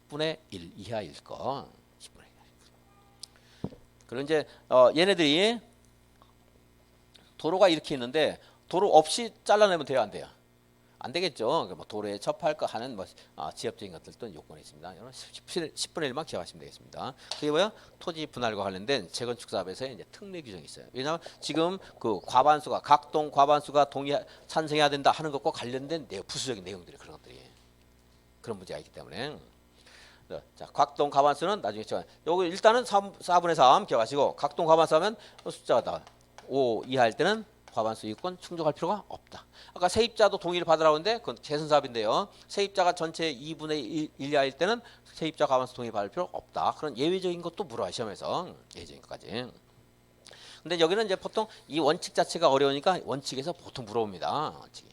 10분의 1 이하일 거 10분의 1. 그리고 이제 얘네들이 도로가 이렇게 있는데 도로 없이 잘라내면 돼요, 안 돼요? 안 되겠죠. 그러니까 뭐 도로에 접할 거 하는 뭐 지역적인 것들도 요건이 있습니다. 여러분 10분의 1만 기억하시면 되겠습니다. 그게 뭐야? 토지 분할과 관련된 재건축 사업에서의 이제 특례 규정이 있어요. 왜냐하면 지금 그 과반수가 각동 과반수가 찬성해야 된다 하는 것과 관련된 부수적인 내용들이 그런 것들이 그런 문제가 있기 때문에. 자, 각동 과반수는 나중에 요거 일단은 4분의 3 기억하시고 각동 과반수 하면 숫자가 다 5 이하일 때는 과반수 이권 충족할 필요가 없다. 아까 세입자도 동의를 받으라고 했는데 그건 재선사업인데요. 세입자가 전체 2분의 1 이하일 때는 세입자 과반수 동의 받을 필요 없다. 그런 예외적인 것도 물어요 시험에서. 예외적인 것까지. 근데 여기는 이제 보통 이 원칙 자체가 어려우니까 원칙에서 보통 물어봅니다. 원칙이.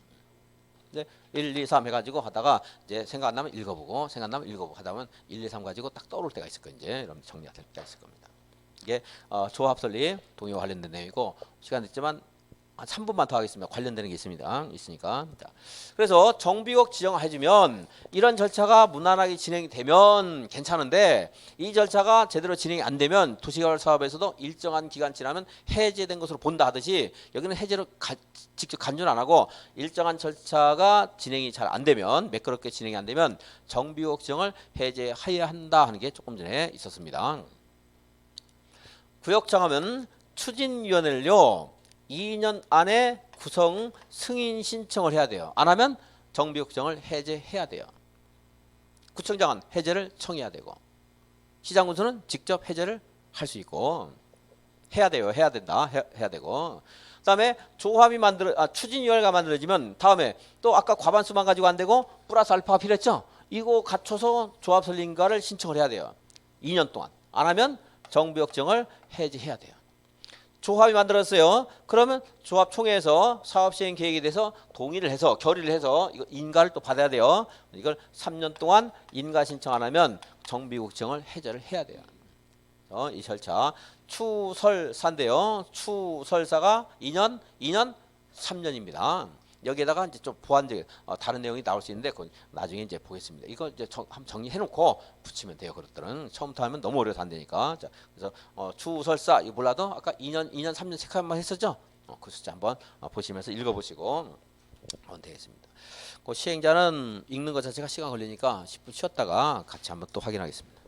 이제 1, 2, 3 해가지고 하다가 이제 생각 안 나면 읽어보고 생각 안 나면 읽어보고 하다 보면 1, 2, 3 가지고 딱 떠오를 때가 있을 거예요. 이제 여러분 정리가 될 때가 있을 겁니다. 이게 조합 설립 동의와 관련된 내용이고 시간 됐지만 한 3분만 더 하겠습니다. 관련되는 게 있으니까. 자, 그래서 정비국 지정해주면 이런 절차가 무난하게 진행이 되면 괜찮은데 이 절차가 제대로 진행이 안 되면 도시개발 사업에서도 일정한 기간 지나면 해제된 것으로 본다 하듯이 여기는 해제를 직접 간주는 안 하고 일정한 절차가 진행이 잘 안 되면 매끄럽게 진행이 안 되면 정비국 지정을 해제해야 한다 하는 게 조금 전에 있었습니다. 구역 정하면 추진위원회를요 2년 안에 구성 승인 신청을 해야 돼요. 안 하면 정비국 지정을 해제해야 돼요. 구청장은 해제를 청해야 되고 시장군수는 직접 해제를 할 수 있고 해야 돼요. 해야 된다. 해야 되고 그다음에 조합이 추진위원회가 만들어지면 다음에 또 아까 과반수만 가지고 안 되고 플러스 알파가 필요했죠. 이거 갖춰서 조합 설립인가를 신청을 해야 돼요. 2년 동안 안 하면 정비국 지정을 해제해야 돼요. 조합이 만들었어요. 그러면 조합 총회에서 사업 시행 계획에 대해서 동의를 해서 결의를 해서 이거 인가를 또 받아야 돼요. 이걸 3년 동안 인가 신청 안 하면 정비국 지정을 해제를 해야 돼요. 이 절차 추설사인데요. 추설사가 2년 3년입니다. 여기에다가 이제 좀 보완적인 다른 내용이 나올 수 있는데 그건 나중에 이제 보겠습니다. 이거 이제 한번 정리해 놓고 붙이면 돼요. 그것들은 처음부터 하면 너무 어려서 안 되니까. 자, 그래서 추설사 이거 몰라도 아까 2년 3년 체크만 했었죠. 그 숫자 한번 보시면서 읽어보시고 하면 되겠습니다. 그 시행자는 읽는 것 자체가 시간 걸리니까 10분 쉬었다가 같이 한번 또 확인하겠습니다.